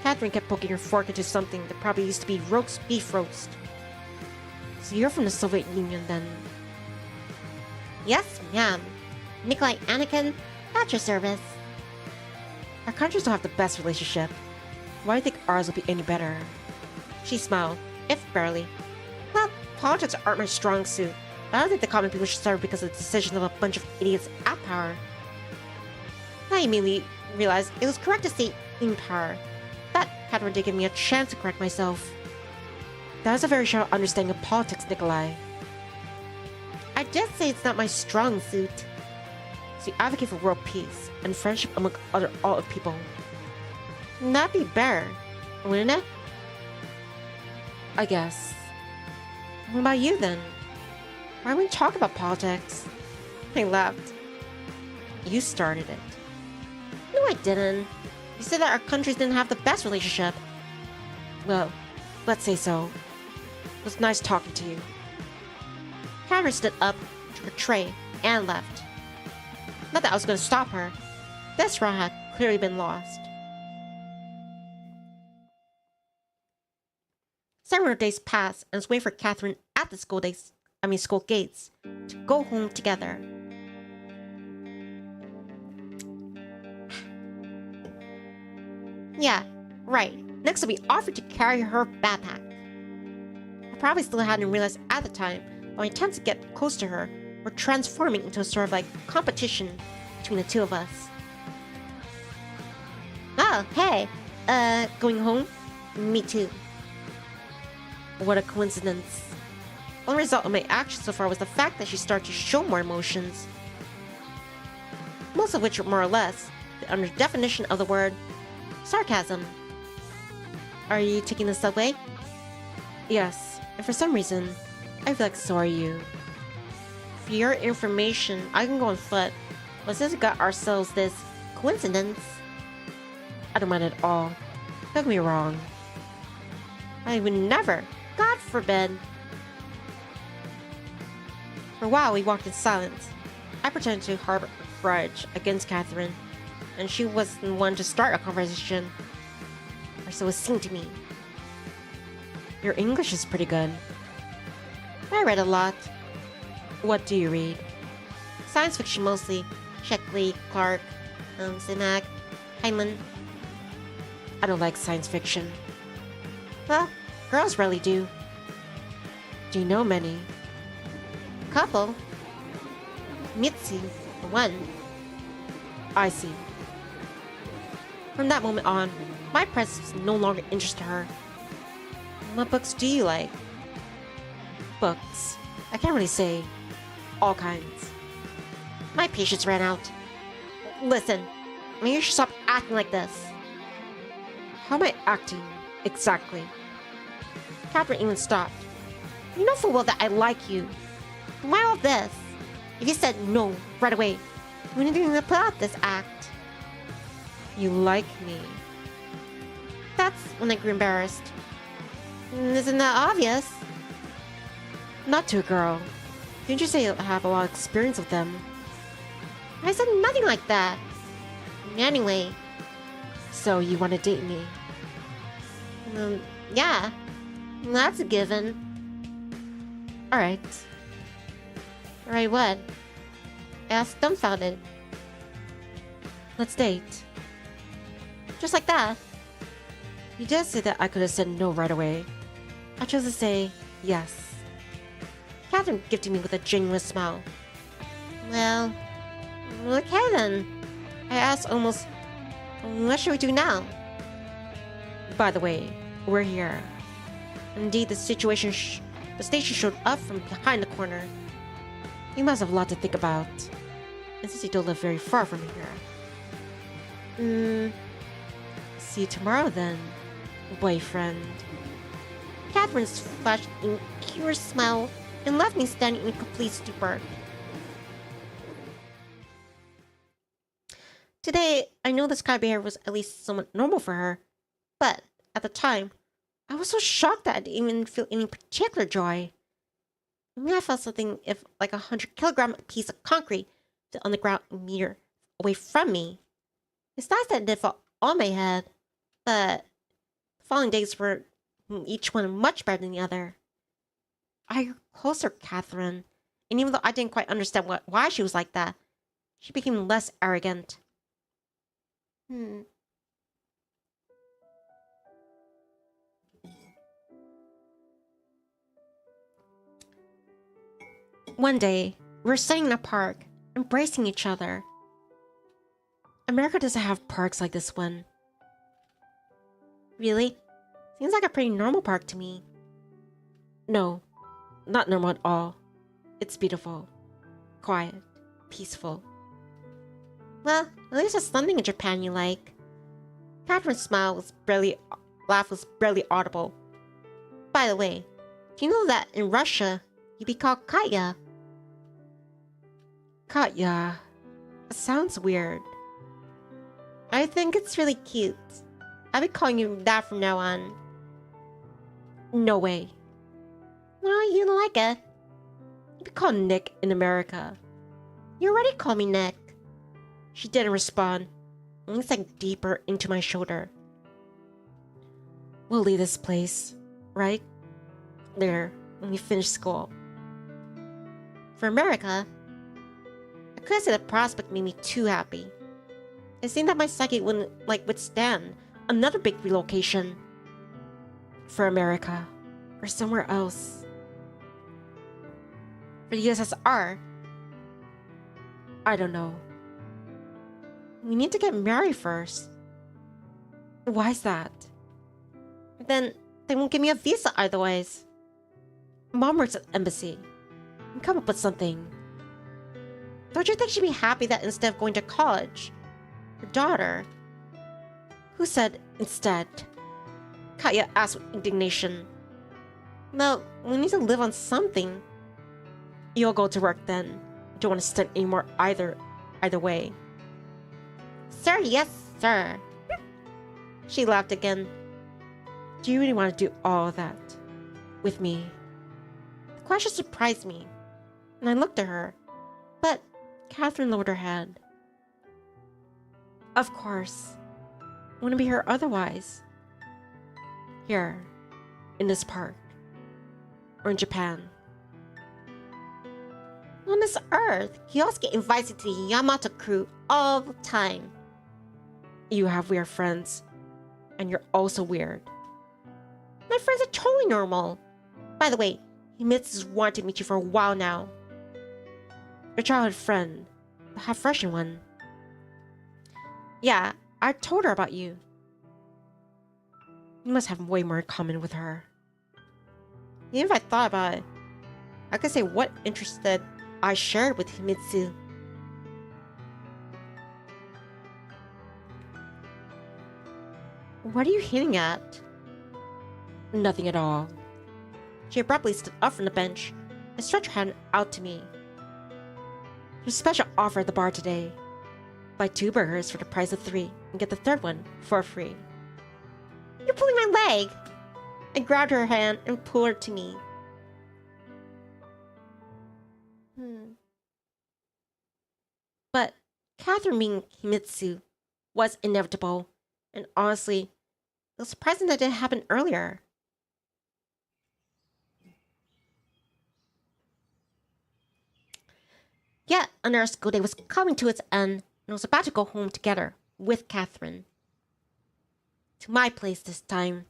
Catherine kept poking her fork into something that probably used to be beef roast. So you're from the Soviet Union then? Yes, ma'am. Nikolai Anakin, at your service. Our countries don't have the best relationship. Why do you think ours will be any better? She smiled, if barely. Well, politics aren't my strong suit, but I don't think the common people should suffer because of the decision of a bunch of idiots at power. I immediately realized it was correct to say in power, but Catherine did give me a chance to correct myself. That is a very shallow understanding of politics, Nikolai. I did say it's not my strong suit. So you advocate for world peace and friendship among all of people. That'd be better, wouldn't it? I guess. What about you then? Why would we talk about politics? I laughed. You started it. No, I didn't. You said that our countries didn't have the best relationship. Well, let's say so. It was nice talking to you. Catherine stood up, took her tray, and left. Not that I was going to stop her. This round had clearly been lost. Several days passed, and I was waiting for Catherine at the school gates to go home together. Yeah, right. Next I'll be offered to carry her backpack. I probably still hadn't realized at the time, but my attempts to get close to her were transforming into a sort of like competition between the two of us. Oh, hey. Going home? Me too. What a coincidence. The only result of my actions so far was the fact that she started to show more emotions. Most of which were more or less the under definition of the word sarcasm. Are you taking the subway? Yes, and for some reason, I feel like so are you. For your information, I can go on foot, but since we got ourselves this coincidence, I don't mind at all. Don't get me wrong. I would never, God forbid. For a while, we walked in silence. I pretended to harbor a grudge against Catherine, and she was the one to start a conversation. Or so it seemed to me. Your English is pretty good. I read a lot. What do you read? Science fiction mostly. Sheckley, Clark, Simak, Hyman. I don't like science fiction. Well, girls rarely do. Do you know many? Couple. Himitsu, for one. I see. From that moment on, my presence no longer interested her. What books do you like? Books. I can't really say. All kinds. My patience ran out. Listen, you should stop acting like this. How am I acting, exactly? Catherine even stopped. You know full well that I like you. Why all this? If you said no right away, we didn't even put out this act. You like me. That's when I grew embarrassed. Isn't that obvious? Not to a girl. Didn't you say you have a lot of experience with them? I said nothing like that. Anyway. So you want to date me? Yeah. That's a given. Alright. Alright, what? I asked dumbfounded. Let's date. Just like that. You did say that I could have said no right away. I chose to say yes. Catherine gifted me with a genuine smile. Well, okay then. I asked almost, what should we do now? By the way, we're here. Indeed, the station showed up from behind the corner. You must have a lot to think about. And since you don't live very far from here. See you tomorrow then, boyfriend. Catherine's flashed a pure smile and left me standing in complete stupor. Today, I know the sky bear was at least somewhat normal for her, but at the time, I was so shocked that I didn't even feel any particular joy. I mean, I felt something if like 100-kilogram piece of concrete fell on the ground a meter away from me. It's nice that it did fall on my head, but the following days were each one much better than the other. I grew closer to Catherine, and even though I didn't quite understand why she was like that, she became less arrogant. One day, we were sitting in a park, embracing each other. America doesn't have parks like this one. Really? Seems like a pretty normal park to me. No, not normal at all. It's beautiful, quiet, peaceful. Well, at least there's something in Japan you like. Catherine's laugh was barely audible. By the way, do you know that in Russia, you'd be called Katya? Katya. Sounds weird. I think it's really cute. I'll be calling you that from now on. No way. Well, you like it. You'd be called Nick in America. You already call me Nick. She didn't respond, and sank deeper into my shoulder. We'll leave this place, right? Later, when we finish school. For America, I couldn't say the prospect made me too happy. It seemed that my psyche wouldn't withstand another big relocation. For America, or somewhere else. For the USSR, I don't know. We need to get married first. Why's that? Then they won't give me a visa otherwise. Mom works at the embassy. Come up with something. Don't you think she'd be happy that instead of going to college, her daughter... Who said instead? Katya asked with indignation. Well, we need to live on something. You'll go to work then. Don't want to study anymore either way. Sir, yes, sir. She laughed again. Do you really want to do all of that? With me? The question surprised me, and I looked at her, but Catherine lowered her head. Of course. I want to be here otherwise. Here, in this park. Or in Japan. On this earth, you also get invited to the Yamato crew all the time. You have weird friends. And you're also weird. My friends are totally normal. By the way, Himitsu's wanted Michi for a while now. Your childhood friend. The half-Russian one. Yeah, I told her about you. You must have way more in common with her. Even if I thought about it, I could say what interest that I shared with Himitsu. What are you hinting at? Nothing at all. She abruptly stood up from the bench and stretched her hand out to me. There's a special offer at the bar today. Buy 2 burgers for the price of 3 and get the 3rd one for free. You're pulling my leg! I grabbed her hand and pulled her to me. But Catherine being Himitsu was inevitable, and honestly, it was surprising that it didn't happen earlier. Yet another school day was coming to its end, and I was about to go home together with Catherine. To my place this time.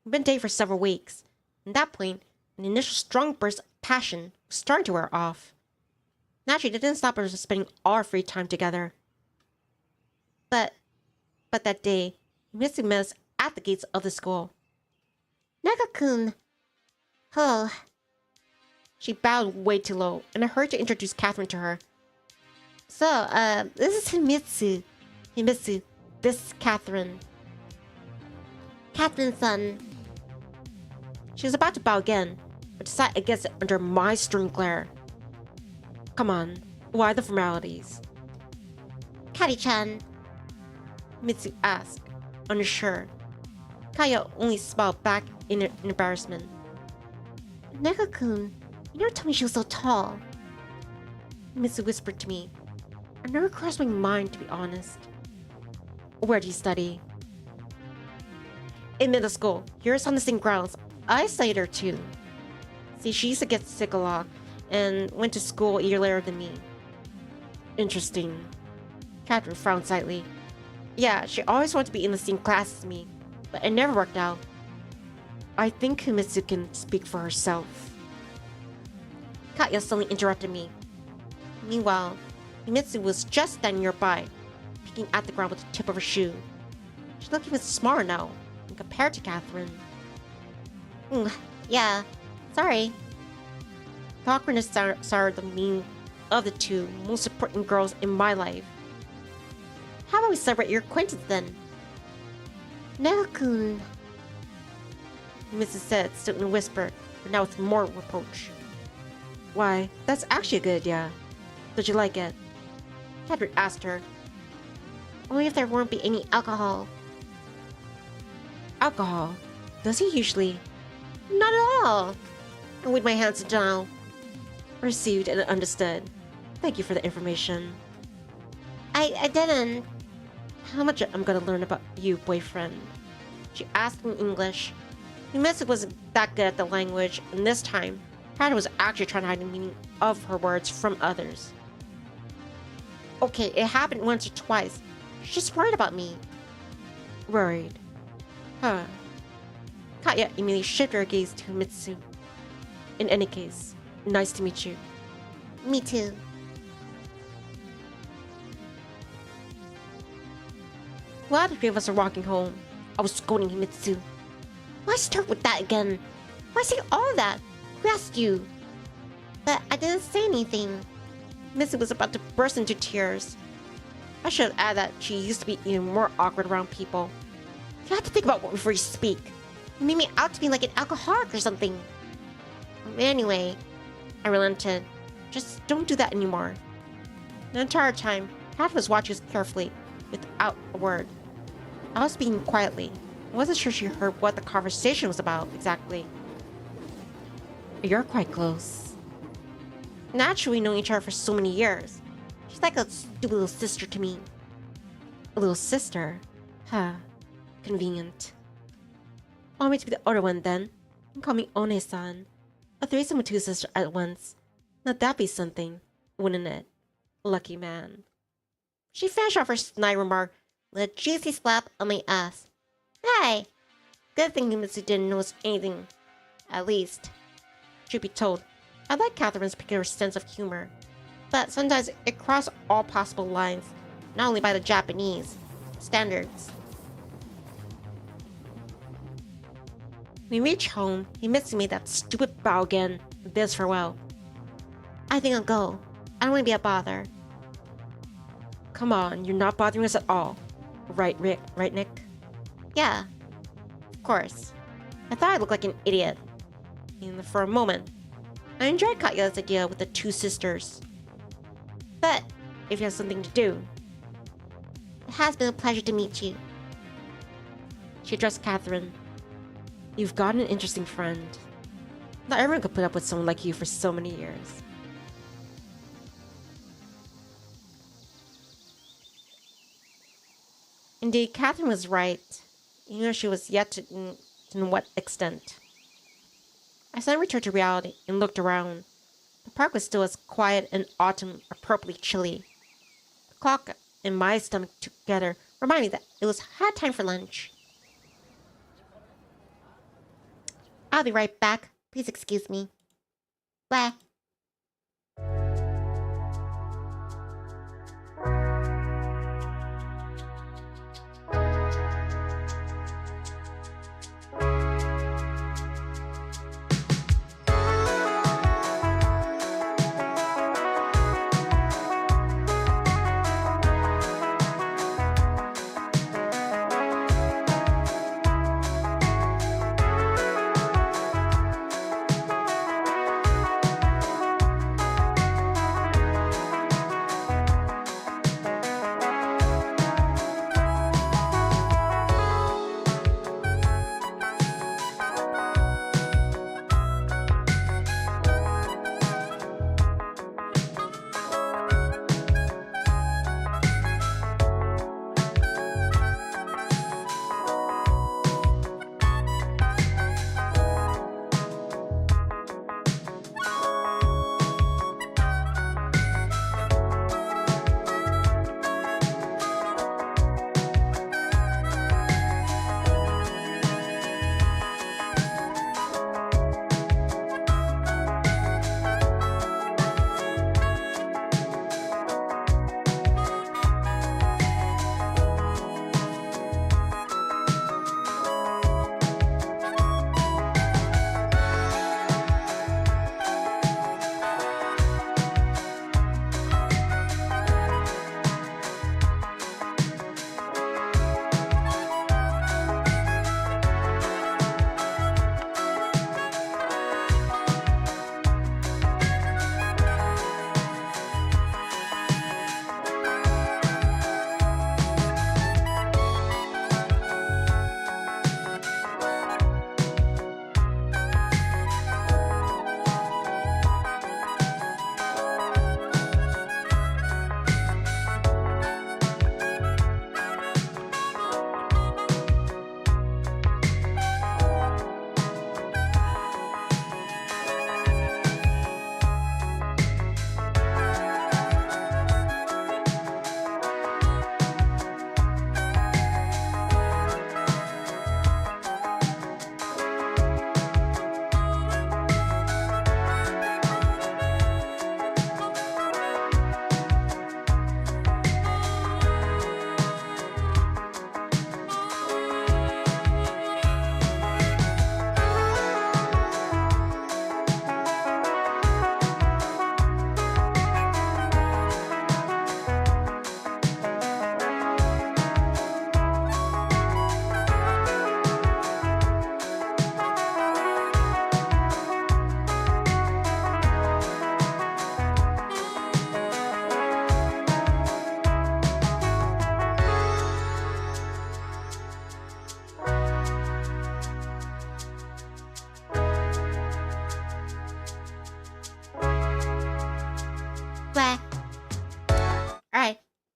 We'd been dating for several weeks, and at that point, an initial strong burst of passion was starting to wear off. Naturally, it didn't stop us from spending all our free time together. But that day, Himitsu met us at the gates of the school. Naga-kun. Oh. She bowed way too low, and I hurried to introduce Catherine to her. So, this is Himitsu. Himitsu, this is Catherine. Catherine-san. She was about to bow again, but decided against it under my stern glare. Come on, why the formalities? Kari-chan, Mitsu asked, unsure. Kaya only smiled back in embarrassment. Nega-kun, you never told me she was so tall. Mitsu whispered to me. It never crossed my mind, to be honest. Where do you study? In middle school. Yours on the same grounds. I studied her too. See, she used to get sick a lot and went to school a year later than me. Interesting. Catherine frowned slightly. Yeah, she always wanted to be in the same class as me, but it never worked out. I think Himitsu can speak for herself. Katya suddenly interrupted me. Meanwhile, Himitsu was just standing nearby, picking at the ground with the tip of her shoe. She looked even smaller now, when compared to Catherine. Yeah, sorry. The awkwardness soured the meaning of the 2 most important girls in my life. How about we celebrate your acquaintance then? Nega-kun, Mrs. said, still in a whisper, but now with more reproach. Why, that's actually a good idea. Did you like it? Catherine asked her. Only if there won't be any alcohol. Alcohol? Does he usually? Not at all. I weighed my hands down. Received and understood. Thank you for the information. I didn't. How much I'm gonna learn about you, boyfriend? She asked in English. Himitsu wasn't that good at the language, and this time, Hannah was actually trying to hide the meaning of her words from others. Okay, it happened once or twice. She's just worried about me. Worried? Huh. Katya immediately shifted her gaze to Himitsu. In any case, nice to meet you. Me too. While the 3 of us are walking home, I was scolding Himitsu. Why start with that again? Why say all that? Who asked you? But I didn't say anything. Missy was about to burst into tears. I should add that she used to be even more awkward around people. You have to think about what before you speak. You made me out to be like an alcoholic or something. Anyway, I relented. Just don't do that anymore. The entire time, Pat was watching us carefully, without a word. I was speaking quietly. I wasn't sure she heard what the conversation was about exactly. You're quite close. Naturally, knowing each other for so many years. She's like a stupid little sister to me. A little sister? Huh. Convenient. Allow me to be the other one then. And call me One-san. A threesome with 2 sisters at once. Now that'd be something, wouldn't it? Lucky man. She finished off her snide remark with a juicy slap on my ass. Hey! Good thing Himitsu didn't notice anything. At least. Truth be told, I like Catherine's peculiar sense of humor. But sometimes it crossed all possible lines, not only by the Japanese standards. we reach home, Himitsu made that stupid bow again and bids farewell. I think I'll go. I don't want to be a bother. Come on, you're not bothering us at all. Right, Rick? Right, Nick? Yeah, of course. I thought I looked like an idiot. And for a moment, I enjoyed Katya's idea with the two sisters. But if you have something to do, it has been a pleasure to meet you. She addressed Catherine. You've got an interesting friend. Not everyone could put up with someone like you for so many years. Indeed, Catherine was right, even though she was yet to what extent. I suddenly returned to reality and looked around. The park was still as quiet and autumn appropriately chilly. The clock and my stomach together reminded me that it was high time for lunch. I'll be right back. Please excuse me. Bye.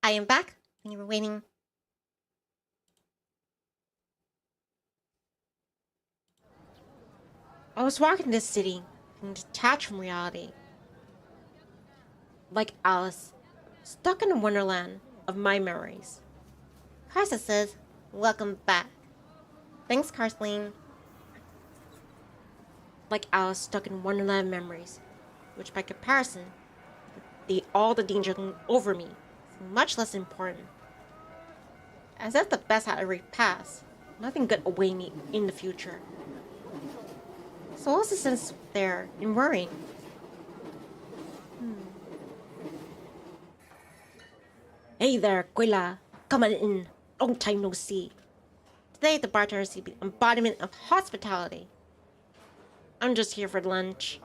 I am back when you were waiting. I was walking in this city, feeling detached from reality. Like Alice, stuck in a wonderland of my memories. Karsa says, welcome back. Thanks, Karsleen. Like Alice, stuck in wonderland memories, which by comparison, all the danger over me is much less important. As if the best had already passed, nothing good await me in the future. So what's the sense there in worrying? Hey there, Quilla. Come on in. Long time no see. Today the bartender is the embodiment of hospitality. I'm just here for lunch.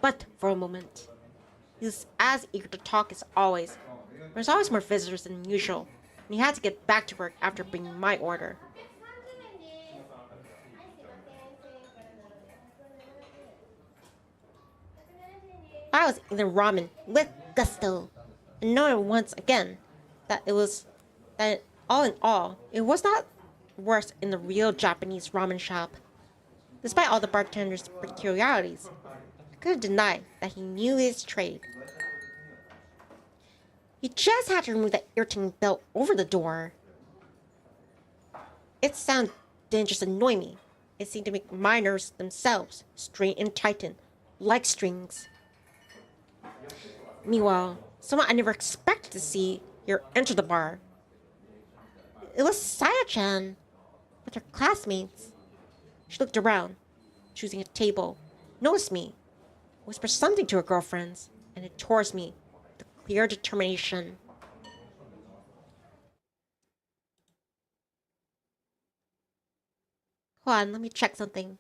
But for a moment. He's as eager to talk as always. There's always more visitors than usual, and he had to get back to work after bringing my order. I was eating ramen with gusto, and knowing once again that all in all, it was not worse in the real Japanese ramen shop. Despite all the bartender's peculiarities, I couldn't deny that he knew his trade. He just had to remove that irritating belt over the door. Its sound didn't just annoy me. It seemed to make my nerves themselves strain and tighten, like strings. Meanwhile, someone I never expected to see here enter the bar. It was Saya-chan, with her classmates. She looked around, choosing a table, noticed me, whispered something to her girlfriends, and it towards me with clear determination. Hold on, let me check something.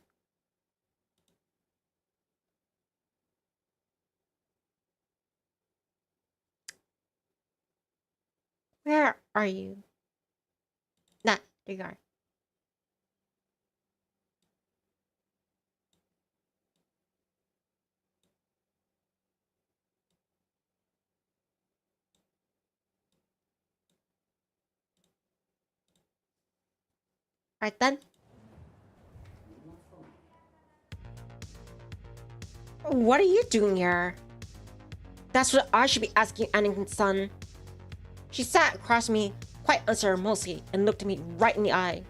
Where are you? Nah, there you are. Right then. What are you doing here? That's what I should be asking Anakin's son. She sat across from me quite unceremoniously and looked at me right in the eye.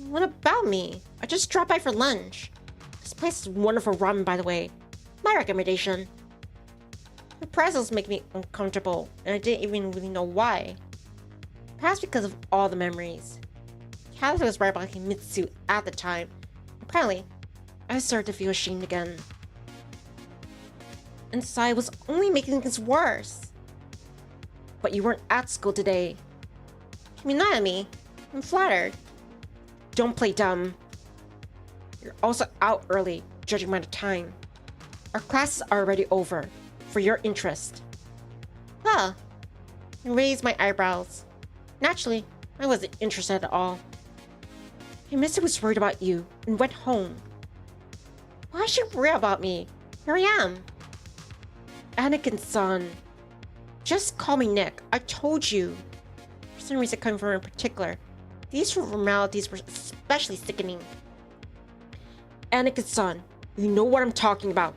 What about me? I just dropped by for lunch. This place is wonderful ramen, by the way. My recommendation. The presence make me uncomfortable, and I didn't even really know why. Perhaps because of all the memories. Kathy was right about Himitsu at the time. Apparently, I started to feel ashamed again. And Sai was only making things worse. But you weren't at school today. You mean not at me? I'm flattered. Don't play dumb. You're also out early, judging by the time. Our classes are already over, for your interest. Huh. I raised my eyebrows. Naturally, I wasn't interested at all. Himitsu was worried about you and went home. Why should you worry about me? Here I am. Anakin's son. Just call me Nick. I told you. For some reason coming from her in particular, these formalities were especially sickening. Anakin's son, you know what I'm talking about.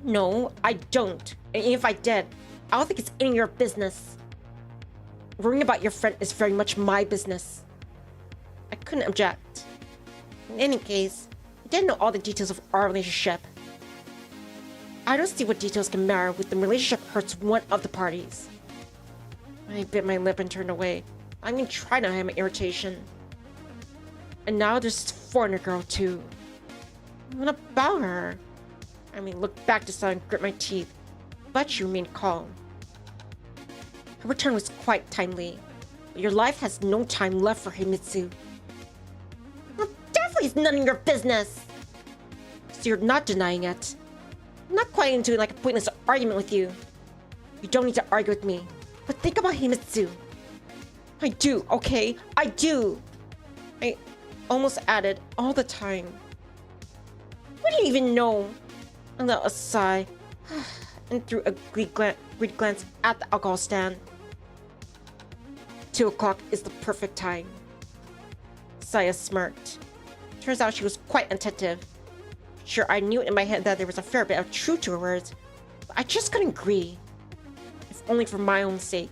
No, I don't. And if I did, I don't think it's any of your business. Worrying about your friend is very much my business. I couldn't object. In any case, I didn't know all the details of our relationship. I don't see what details can matter when the relationship hurts one of the parties. I bit my lip and turned away. I mean, try to hide my irritation. And now there's this foreigner girl too. What about her? I mean, look back to Sun and grit my teeth, but she remained calm. Her return was quite timely, but your life has no time left for Himitsu. Well, definitely it's none of your business! So you're not denying it. I'm not quite into like a pointless argument with you. You don't need to argue with me, but think about Himitsu. I do, okay? I do! I almost added all the time. What do you even know? I let a sigh and threw a greed glance at the alcohol stand. 2 o'clock is the perfect time. Saya smirked. Turns out she was quite attentive. Sure, I knew in my head that there was a fair bit of truth to her words, but I just couldn't agree. If only for my own sake.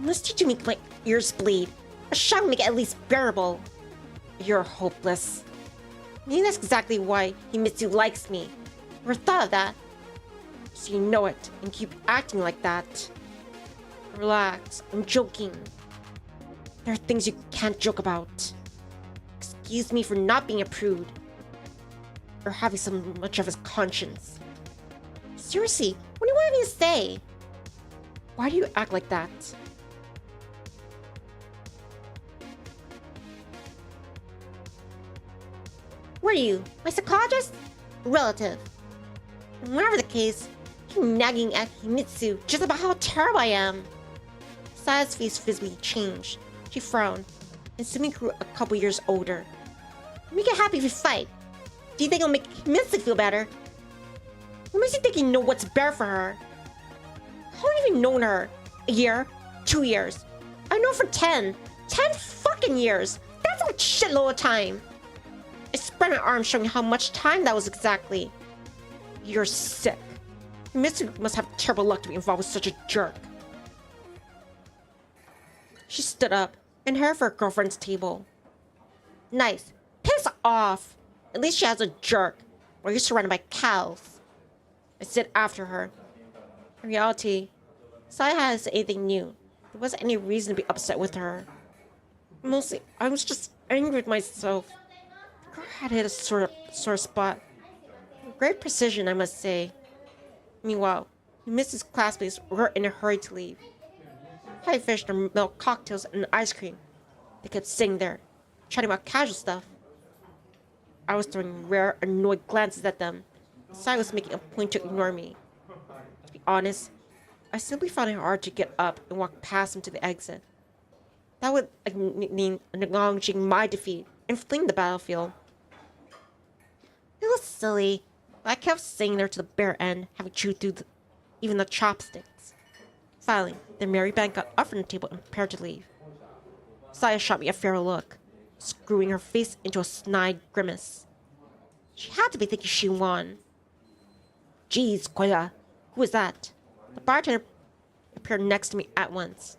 Listening to make my ears bleed. A shot will make it at least bearable. You're hopeless. Maybe that's exactly why Himitsu likes me. Never thought of that. So you know it, and keep acting like that. Relax, I'm joking. There are things you can't joke about. accused me for not being a prude. Or having so much of his conscience. Seriously, what do you want me to say? Why do you act like that? What are you, my psychologist? Relative. Whatever the case, keep nagging at Himitsu just about how terrible I am. Saya's face visibly changed. She frowned, and Sumi grew a couple years older. Make it happy if you fight. Do you think it'll make Himitsu feel better? What makes you think you know what's better for her? How long have you known her? A year? 2 years? I know for 10. 10 fucking years! That's a shitload of time! I spread my arms showing how much time that was exactly. You're sick. Himitsu must have terrible luck to be involved with such a jerk. She stood up and headed for her girlfriend's table. Nice. Piss off! At least she has a jerk, while you're surrounded by cows. I said after her. In reality, Saya has anything new. There wasn't any reason to be upset with her. Mostly, I was just angry with myself. The girl had hit a sore spot. With great precision, I must say. Meanwhile, he missed his classmates were in a hurry to leave. I fished their milk cocktails and ice cream. They kept sitting there, chatting about casual stuff. I was throwing rare, annoyed glances at them. Sai was making a point to ignore me. To be honest, I simply found it hard to get up and walk past him to the exit. That would mean acknowledging my defeat and fleeing the battlefield. It was silly, but I kept sitting there to the bare end, having chewed through even the chopsticks. Finally, the merry band got up from the table and prepared to leave. Saya shot me a feral look, screwing her face into a snide grimace. She had to be thinking she won. Jeez, Koya, who is that? The bartender appeared next to me at once.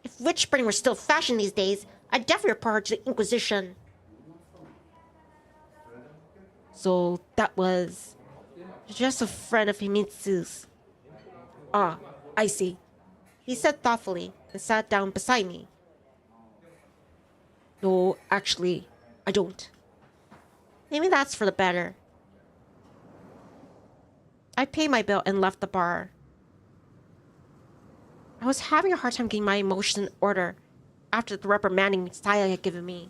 If witch burning were still fashion these days, I'd definitely report her to the Inquisition. So that was just a friend of Himitsu's. Ah, I see. He said thoughtfully and sat down beside me. No, actually, I don't. Maybe that's for the better. I paid my bill and left the bar. I was having a hard time getting my emotions in order after the reprimanding Saya had given me.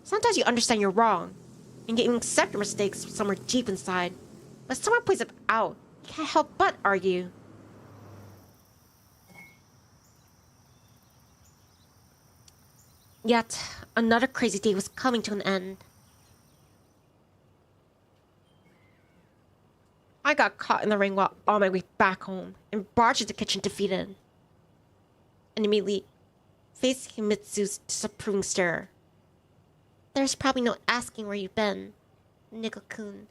Sometimes you understand you're wrong, and you can accept your mistakes somewhere deep inside, but someone points it out, you can't help but argue. Yet, another crazy day was coming to an end. I got caught in the rain while on my way back home and barged into the kitchen defeated. And immediately faced Himitsu's disapproving stare. There's probably no asking where you've been, Nikko-kun.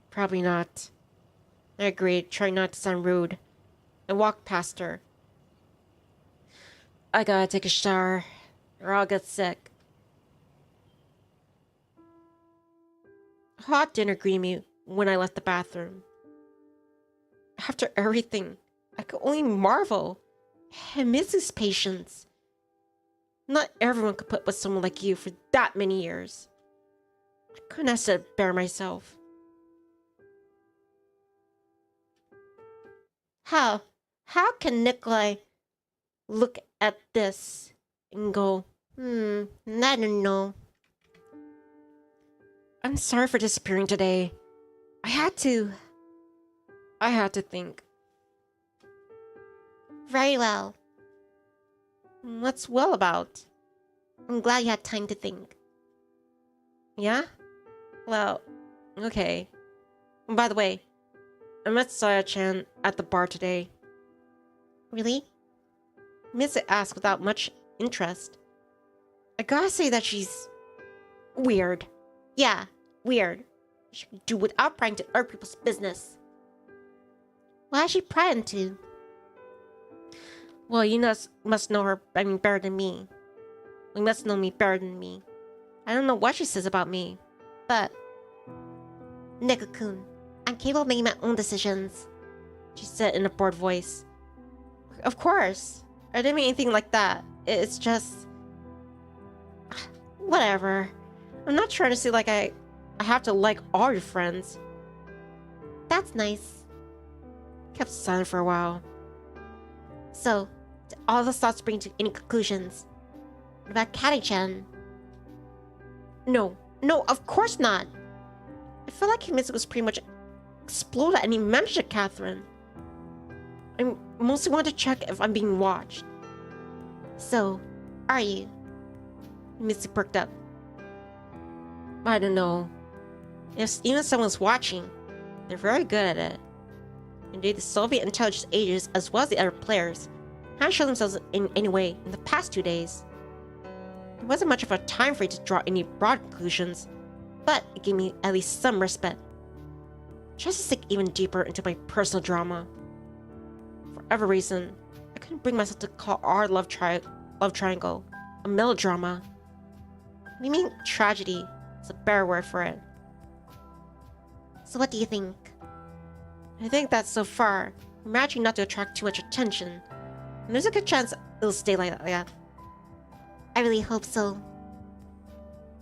Probably not. I agreed, trying not to sound rude, and walked past her. I gotta take a shower, or I'll get sick. Hot dinner greeted me when I left the bathroom. After everything, I could only marvel at Himitsu's patience. Not everyone could put with someone like you for that many years. I couldn't have said it better myself. How can Nikolai look at this and go, I don't know. I'm sorry for disappearing today. I had to think. Very well. What's well about? I'm glad you had time to think. Yeah? Well, okay. By the way, I met Saya-chan at the bar today. Really? Mitsu asked without much interest. I gotta say that she's weird. Yeah, weird. She can do without prying into other people's business. Why is she prying to? Well, you must know her, better than me. You must know me better than me. I don't know what she says about me, but... Nikko-kun, I'm capable of making my own decisions, she said in a bored voice. Of course. I didn't mean anything like that. It's just... Whatever. I'm not trying to say like I have to like all your friends. That's nice. Kept silent for a while. So, did all those thoughts bring to any conclusions? What about Catty-chan? No, of course not. I feel like Himitsu was pretty much exploded and he mentioned Catherine. I mostly want to check if I'm being watched. So, are you? Himitsu perked up. I don't know. If even someone's watching, they're very good at it. Indeed, the Soviet intelligence agents, as well as the other players, haven't shown themselves in any way in the past 2 days. There wasn't much of a time for you to draw any broad conclusions, but it gave me at least some respite. Just to sink even deeper into my personal drama. For whatever reason, I couldn't bring myself to call our love triangle a melodrama. What do you mean tragedy? It's a better word for it. So what do you think? I think that so far, we're managing not to attract too much attention. And there's a good chance it'll stay like that. I really hope so.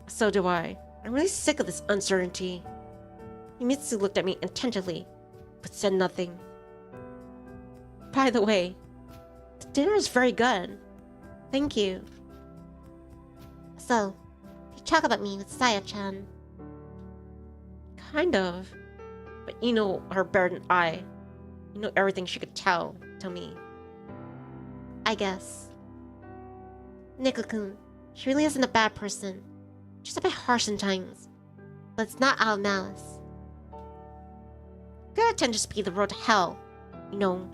So do I. I'm really sick of this uncertainty. Himitsu looked at me attentively, but said nothing. By the way, the dinner is very good. Thank you. So, you talk about me with Saya-chan. Kind of. But you know her better than I. You know everything she could tell me. I guess. Nico-kun, she really isn't a bad person. She's a bit harsh sometimes. But it's not out of malice. Good tend to be the road to hell, you know.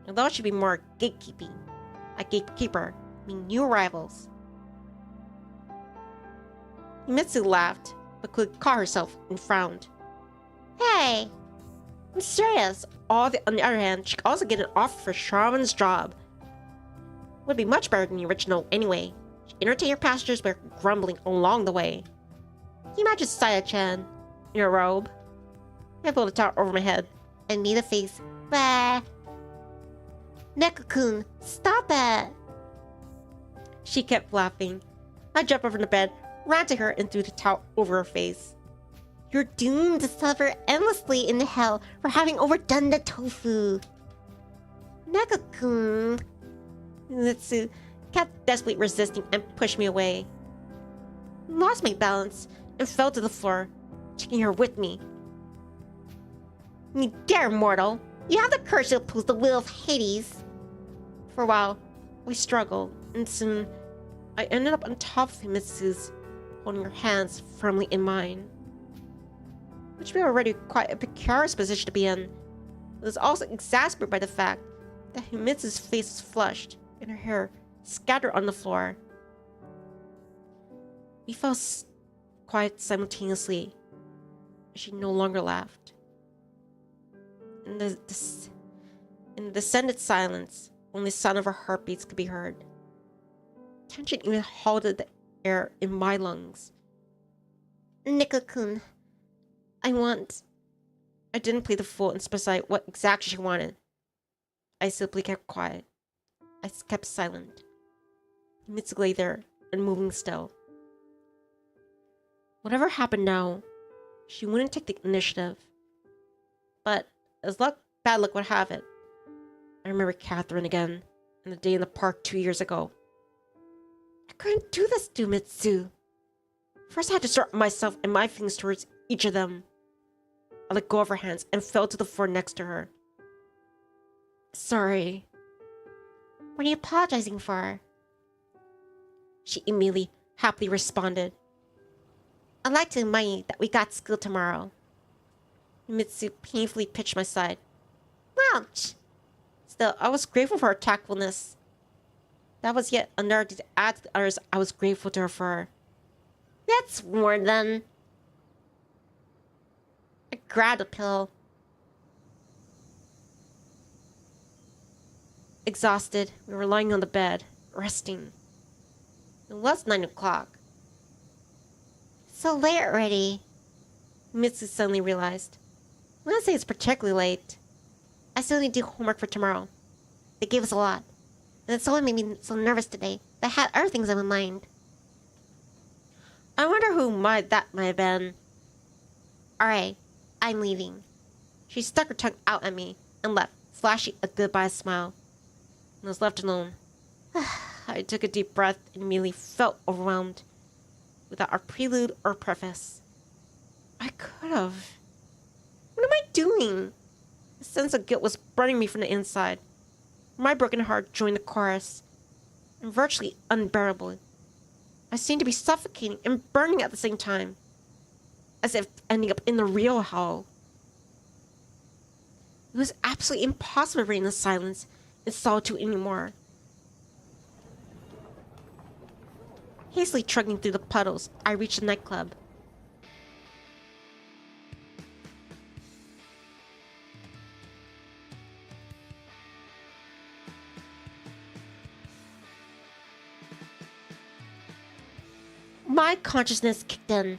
Although it should be more gatekeeping. A gatekeeper, meaning new arrivals. Himitsu laughed, but could caught herself and frowned. Hey! I'm serious. On the other hand, she could also get an offer for Shravan's job. Would be much better than the original anyway. She entertained her passengers by grumbling along the way. Can you imagine Saya-chan in a robe? I pulled a towel over my head. And made a face. Bah! Neko-kun, stop it! She kept laughing. I jumped over the bed, ran to her, and threw the towel over her face. You're doomed to suffer endlessly in hell for having overdone the tofu. Neko-kun. Himitsu kept desperately resisting and pushed me away. I lost my balance and fell to the floor, taking her with me. You dare, mortal! You have the courage to oppose the will of Hades. For a while, we struggled, and soon I ended up on top of Himitsu's, holding her hands firmly in mine. Which was already quite a precarious position to be in. It was also exacerbated by the fact that Himitsu's face was flushed and her hair scattered on the floor. We fell quiet simultaneously, as she no longer laughed. In the descended silence, only the sound of her heartbeats could be heard. Tension even halted the air in my lungs. Nico-kun, I didn't play the fool and specify what exactly she wanted. I simply kept quiet. I kept silent. Himitsu lay there, unmoving still. Whatever happened now, she wouldn't take the initiative. But as bad luck would have it, I remember Catherine again, and the day in the park 2 years ago. I couldn't do this to Himitsu. First I had to sort myself and my feelings towards each of them. I let go of her hands and fell to the floor next to her. Sorry. What are you apologizing for? She immediately, happily responded. I'd like to remind you that we got school tomorrow. Himitsu painfully pitched my side. Ouch! Still, I was grateful for her tactfulness. That was yet another to add to the others I was grateful to her for. That's more than... I grabbed a pillow. Exhausted, we were lying on the bed, resting. It was 9 o'clock. So late already. Mitsu suddenly realized. I wouldn't say it's particularly late. I still need to do homework for tomorrow. They gave us a lot. And it's only made me so nervous today that I had other things on my mind. I wonder who that might have been. Alright, I'm leaving. She stuck her tongue out at me and left, flashing a goodbye smile. And I was left alone. I took a deep breath and immediately felt overwhelmed. Without a prelude or preface. I could have. What am I doing? A sense of guilt was burning me from the inside. My broken heart joined the chorus. And virtually unbearable. I seemed to be suffocating and burning at the same time. As if ending up in the real hell. It was absolutely impossible to read in the silence and solitude anymore. Hastily trudging through the puddles, I reached the nightclub. My consciousness kicked in.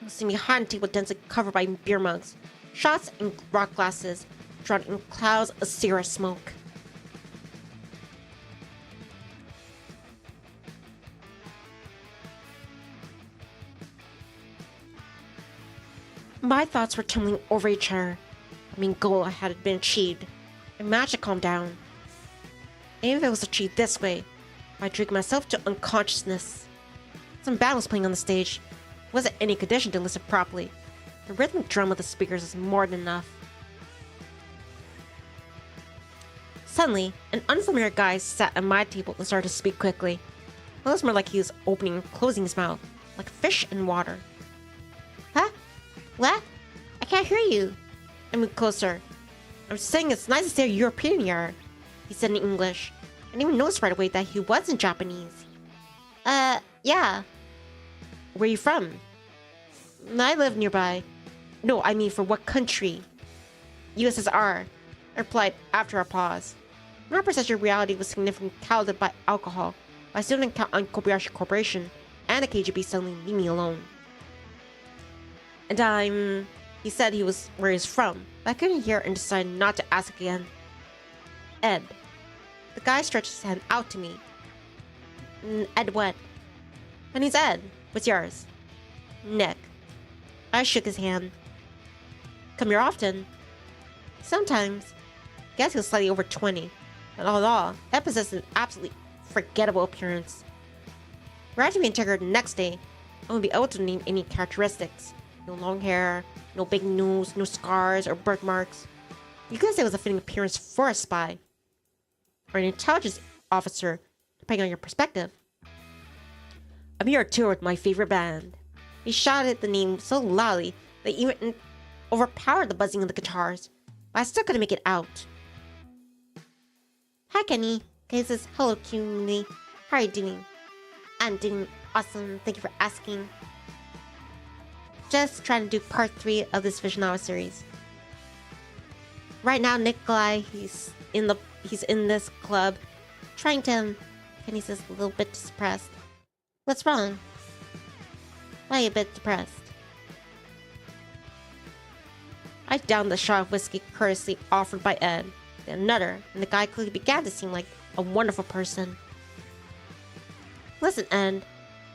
I was sitting behind a table densely covered by beer mugs, shots and rock glasses, drowned in clouds of cigarette smoke. My thoughts were tumbling over each other. The main goal had been achieved. I managed to calm down. Even if it was achieved this way, I dragged myself to unconsciousness. Some band was playing on the stage. I wasn't in any condition to listen properly. The rhythmic drum of the speakers was more than enough. Suddenly, an unfamiliar guy sat at my table and started to speak quickly. It was more like he was opening and closing his mouth, like fish in water. Huh? What? I can't hear you. I moved closer. I'm saying it's nice to see a European here, he said in English. I didn't even notice right away that he wasn't Japanese. Yeah. Where are you from? I live nearby. No, I mean for what country? USSR, I replied after a pause. My perception of reality was significantly clouded by alcohol, but I still didn't count on Kobayashi Corporation and the KGB suddenly leave me alone. And he said he was where he's from, but I couldn't hear and decided not to ask again. Ed. The guy stretched his hand out to me. Ed what? My name's Ed. What's yours? Nick. I shook his hand. Come here often? Sometimes. Guess he was slightly over 20. And all in all, Ed possessed an absolutely forgettable appearance. Were I to be interrogated the next day, I wouldn't be able to name any characteristics. No long hair, no big nose, no scars or birthmarks. You could say it was a fitting appearance for a spy. Or an intelligence officer, depending on your perspective. I'm here to tour with my favorite band. He shouted the name so loudly that even overpowered the buzzing of the guitars, but I still couldn't make it out. Hi Kenny, Kenny says hello community. How are you doing? I'm doing awesome, thank you for asking. Just trying to do part 3 of this visual novel series. Right now Nikolai, he's in this club, trying to, Kenny says a little bit depressed. What's wrong? Why are you a bit depressed? I downed the shot of whiskey courteously offered by Ed, then another, and the guy clearly began to seem like a wonderful person. Listen, Ed,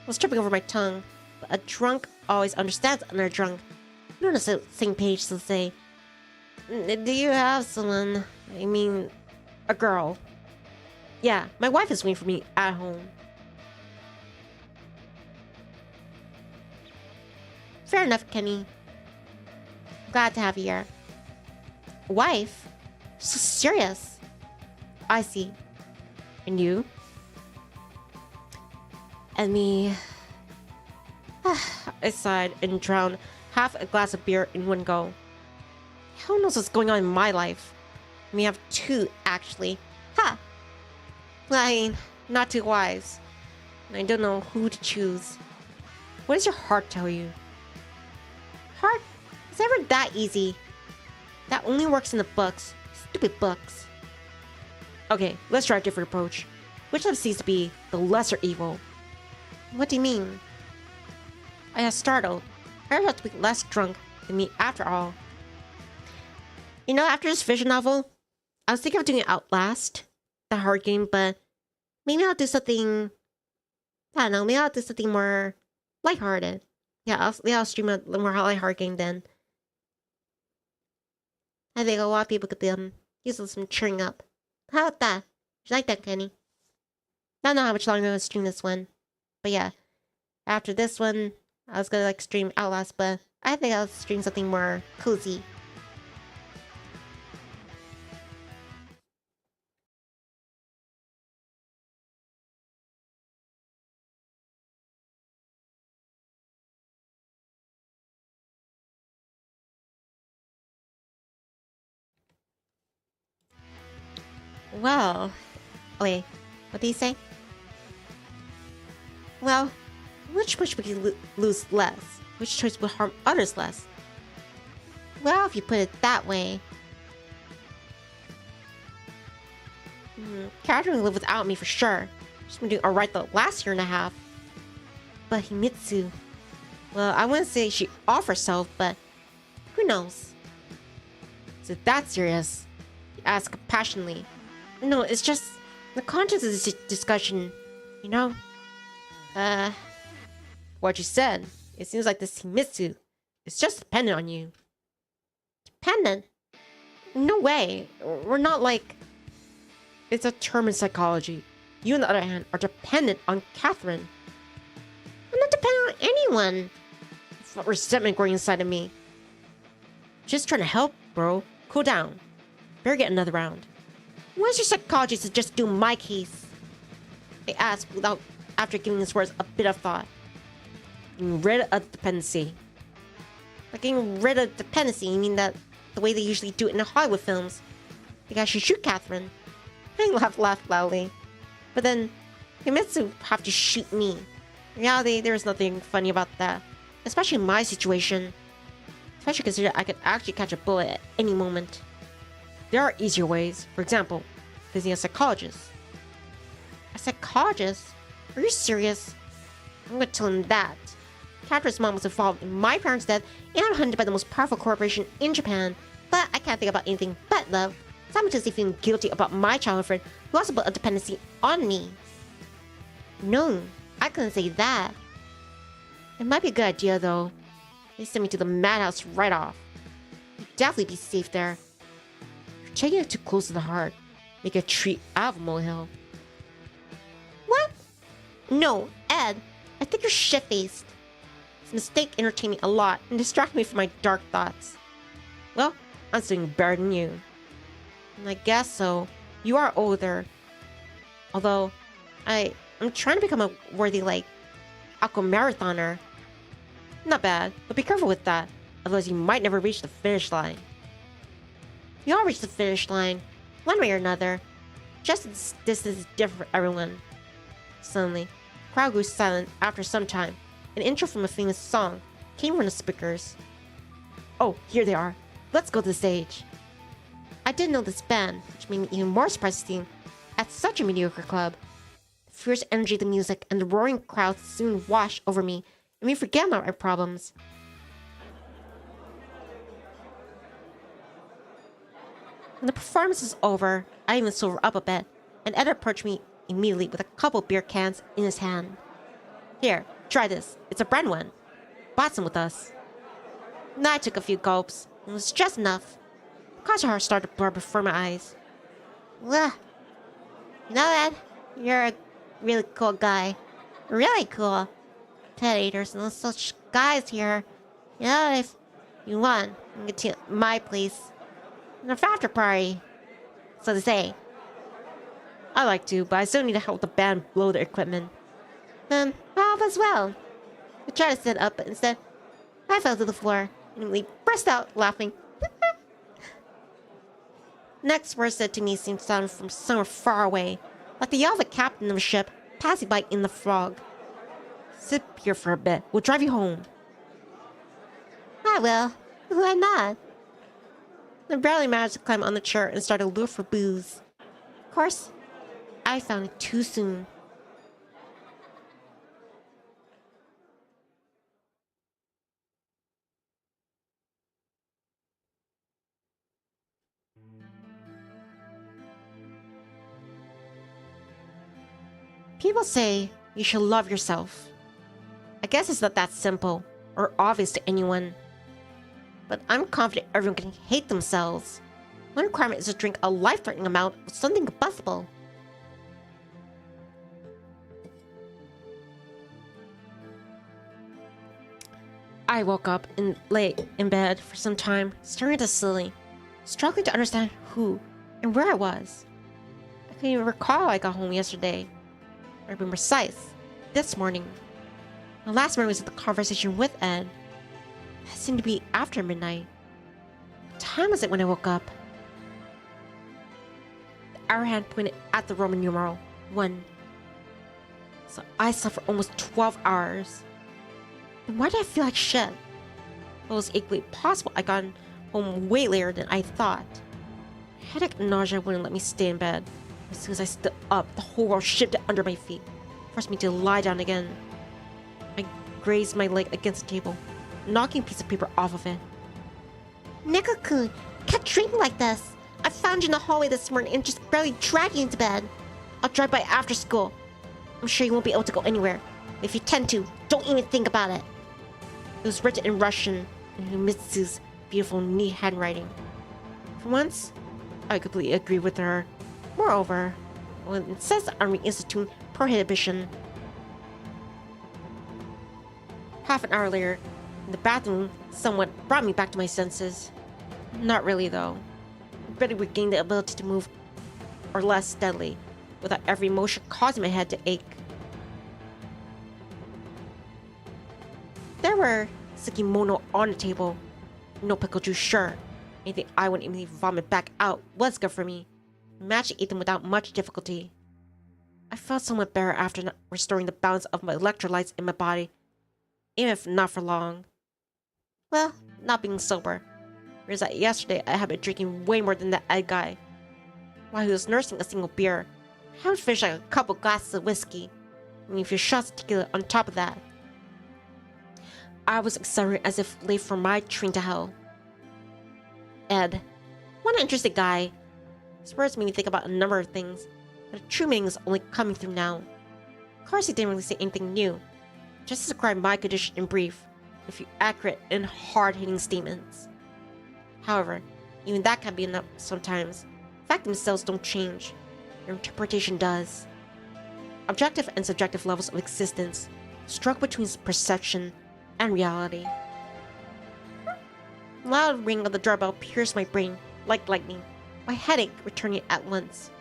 I was tripping over my tongue, but a drunk always understands another drunk. We're on the same page, so say. Do you have someone? I mean, a girl. Yeah, my wife is waiting for me at home. Fair enough, Kenny. Glad to have you here. Wife? So serious. I see. And you? And me. I sighed and drowned half a glass of beer in one go. Who knows what's going on in my life? I have 2, actually. Ha! I mean, not 2 wives. And I don't know who to choose. What does your heart tell you? Heart? It's never that easy. That only works in the books. Stupid books. Okay, let's try a different approach. Which of seems to be the lesser evil? What do you mean? I got startled. I have to be less drunk than me after all. You know, after this visual novel, I was thinking of doing Outlast, the hard game, but maybe I'll do something. I don't know, maybe I'll do something more lighthearted. Yeah, I'll stream a more lighthearted game then. I think a lot of people could use some cheering up. How about that? You like that, Kenny? I don't know how much longer I'm gonna stream this one. But yeah, after this one, I was gonna stream Outlast, but I think I'll stream something more cozy. Well, wait, what did he say? Well, which choice would you lose less? Which choice would harm others less? Well, if you put it that way. Catherine lived without me for sure. She's been doing alright the last year and a half. But Himitsu... Well, I wouldn't say she off herself, but who knows? Is it that serious? He asked compassionately. No, it's just the context of this discussion, you know? What you said. It seems like this Himitsu is just dependent on you. Dependent? No way. We're not like... It's a term in psychology. You, on the other hand, are dependent on Catherine. I'm not dependent on anyone. I felt resentment growing inside of me. Just trying to help, bro. Cool down. Better get another round. Why's your psychologist to just do my case? I asked after giving his words a bit of thought. Getting rid of dependency. Like getting rid of dependency, you mean that the way they usually do it in the Hollywood films? The guy should shoot Catherine. I laughed loudly. But then, Himitsu have to shoot me. In reality, there's nothing funny about that. Especially in my situation. Especially considering I could actually catch a bullet at any moment. There are easier ways. For example, visiting a psychologist. A psychologist? Are you serious? I'm gonna tell him that. Catherine's mom was involved in my parents' death and hunted by the most powerful corporation in Japan. But I can't think about anything but love. Simultaneously feeling guilty about my childhood friend who also put a dependency on me. No, I couldn't say that. It might be a good idea though. They sent me to the madhouse right off. You'd definitely be safe there. You're taking it too close to the heart. Make a tree out of a molehill. What? No, Ed. I think you're shit-faced. This mistake entertained me a lot and distracted me from my dark thoughts. Well, I'm doing better than you. And I guess so. You are older. Although, I'm trying to become a worthy, aqua marathoner. Not bad, but be careful with that. Otherwise you might never reach the finish line. We all reach the finish line, one way or another. Just as this is different for everyone. Suddenly, the crowd grew silent after some time. An intro from a famous song came from the speakers. Oh, here they are. Let's go to the stage. I didn't know this band, which made me even more surprised to see him at such a mediocre club. The fierce energy of the music and the roaring crowd soon washed over me and made me forget about my problems. When the performance was over, I even sobered up a bit, and Ed approached me immediately with a couple beer cans in his hand. Here, try this. It's a brand one. Bought some with us. And I took a few gulps. It was just enough. Cause her heart started to blur before my eyes. Ugh. You know, Ed, you're a really cool guy. Really cool. Teddy, there's no such guys here. You know, if you want, you can get to my place. And a after party. So to say. I like to, but I still need to help the band blow their equipment. Then, I'll help as well. I tried to sit up, but instead, I fell to the floor and we burst out laughing. Next words said to me seemed to sound from somewhere far away, like the yell of a captain of a ship passing by in the fog. Sit here for a bit. We'll drive you home. I will. Why not? I barely managed to climb on the chair and start to look for booze. Of course, I found it too soon. People say you should love yourself. I guess it's not that simple or obvious to anyone. But I'm confident everyone can hate themselves. One requirement is to drink a life-threatening amount of something combustible. I woke up late in bed for some time, staring at the ceiling, struggling to understand who and where I was. I couldn't even recall how I got home yesterday. Or to be precise, this morning. My last memory was of the conversation with Ed. It seemed to be after midnight. What time was it when I woke up? The hour hand pointed at the Roman numeral 1. So I slept for almost 12 hours. Then why did I feel like shit? It was equally possible I got home way later than I thought. Headache and nausea wouldn't let me stay in bed. As soon as I stood up, the whole world shifted under my feet, forced me to lie down again. I grazed my leg against the table, knocking a piece of paper off of it. Nico-kun, can't drink like this. I found you in the hallway this morning and just barely dragged you into bed. I'll drive by after school. I'm sure you won't be able to go anywhere. If you tend to, don't even think about it. It was written in Russian in Himitsu's beautiful, neat handwriting. For once, I completely agree with her. Moreover, when it says the Army Institute prohibition. Half an hour later, in the bathroom, somewhat brought me back to my senses. Not really, though. I barely regained the ability to move, or less steadily, without every motion causing my head to ache. There were Sukimono on the table. No pickle juice, sure. Anything I wouldn't even vomit back out was good for me. I managed to eat them without much difficulty. I felt somewhat better after restoring the balance of my electrolytes in my body, even if not for long. Well, not being sober. Whereas that yesterday I had been drinking way more than that Ed guy. While he was nursing a single beer, I would finish like a couple glasses of whiskey, and a few shots of tequila on top of that. I was accelerating as if late for my train to hell. Ed, one interesting guy. His words made me think about a number of things, but the true meaning is only coming through now. Of course, he didn't really say anything new, just described my condition in brief, with a few accurate and hard-hitting statements. However, even that can be enough sometimes. Facts themselves don't change, your interpretation does. Objective and subjective levels of existence struck between perception and reality. The loud ring of the doorbell pierced my brain like lightning, my headache returning at once.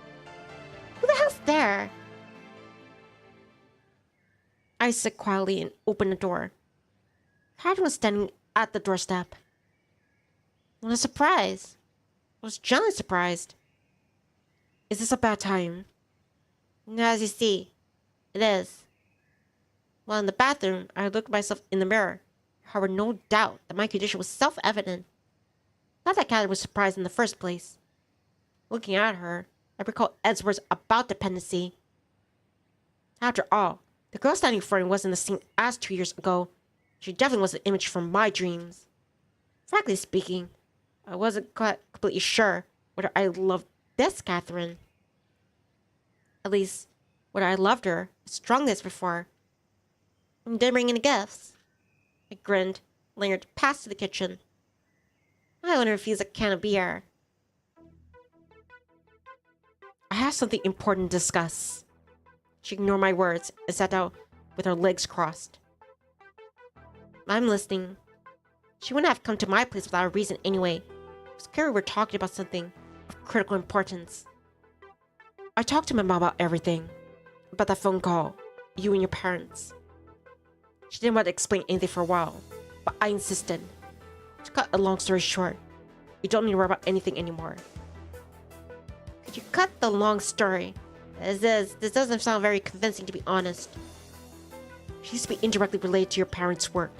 Who the hell's there? I said quietly and opened the door. Catherine was standing at the doorstep. What a surprise! I was genuinely surprised. Is this a bad time? As you see, it is. While in the bathroom, I looked at myself in the mirror. There were no doubt that my condition was self-evident. Not that Catherine was surprised in the first place. Looking at her, I recalled Ed's words about dependency. After all, the girl standing in front wasn't the same as 2 years ago. She definitely was an image from my dreams. Frankly speaking, I wasn't quite completely sure whether I loved this Catherine. At least, whether I loved her as strongly as before. And didn't bring any gifts. I grinned, lingered past to the kitchen. I want to refuse a can of beer. I have something important to discuss. She ignored my words and sat down with her legs crossed. I'm listening. She wouldn't have come to my place without a reason anyway. It was clear we were talking about something of critical importance. I talked to my mom about everything. About that phone call, you and your parents. She didn't want to explain anything for a while, but I insisted. To cut a long story short, you don't need to worry about anything anymore. Could you cut the long story? This doesn't sound very convincing, to be honest. She used to be indirectly related to your parents' work.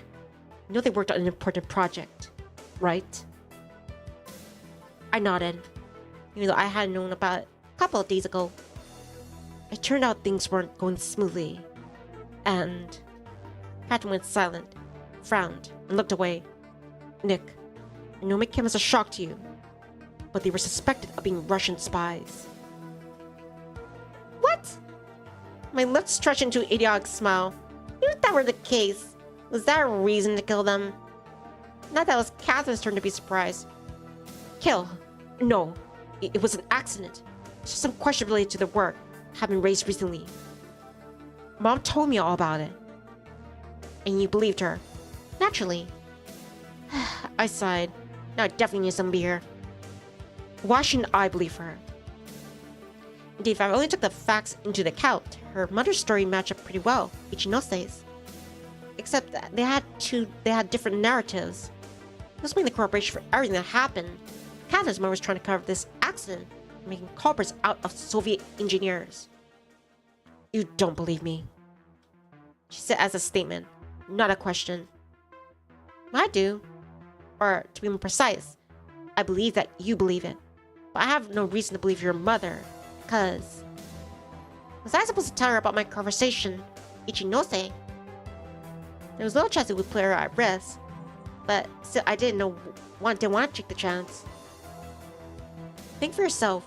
You know they worked on an important project, right? I nodded, even though I had known about it a couple of days ago. It turned out things weren't going smoothly, and Catherine went silent, frowned, and looked away. Nick, I know it came as a shock to you, but they were suspected of being Russian spies. What? My lips stretched into an idiotic smile. Even if that were the case, Was that a reason to kill them? Not that it was Catherine's turn to be surprised. Kill? No. It was an accident. It's just some question related to the work have been raised recently. Mom told me all about it. And you believed her? Naturally. I sighed. Now I definitely need some beer. Why shouldn't I believe her? Indeed, if I only took the facts into account, her mother's story matched up pretty well, Ichinose's. Except that they had different narratives. This made the corporation for everything that happened. Catherine's mother was trying to cover this accident, making culprits out of Soviet engineers. You don't believe me, she said as a statement, not a question. I do. Or, to be more precise, I believe that you believe it. But I have no reason to believe your mother, because... Was I supposed to tell her about my conversation, Ichinose? There was little chance it would put her at risk, but still I didn't want to take the chance. Think for yourself.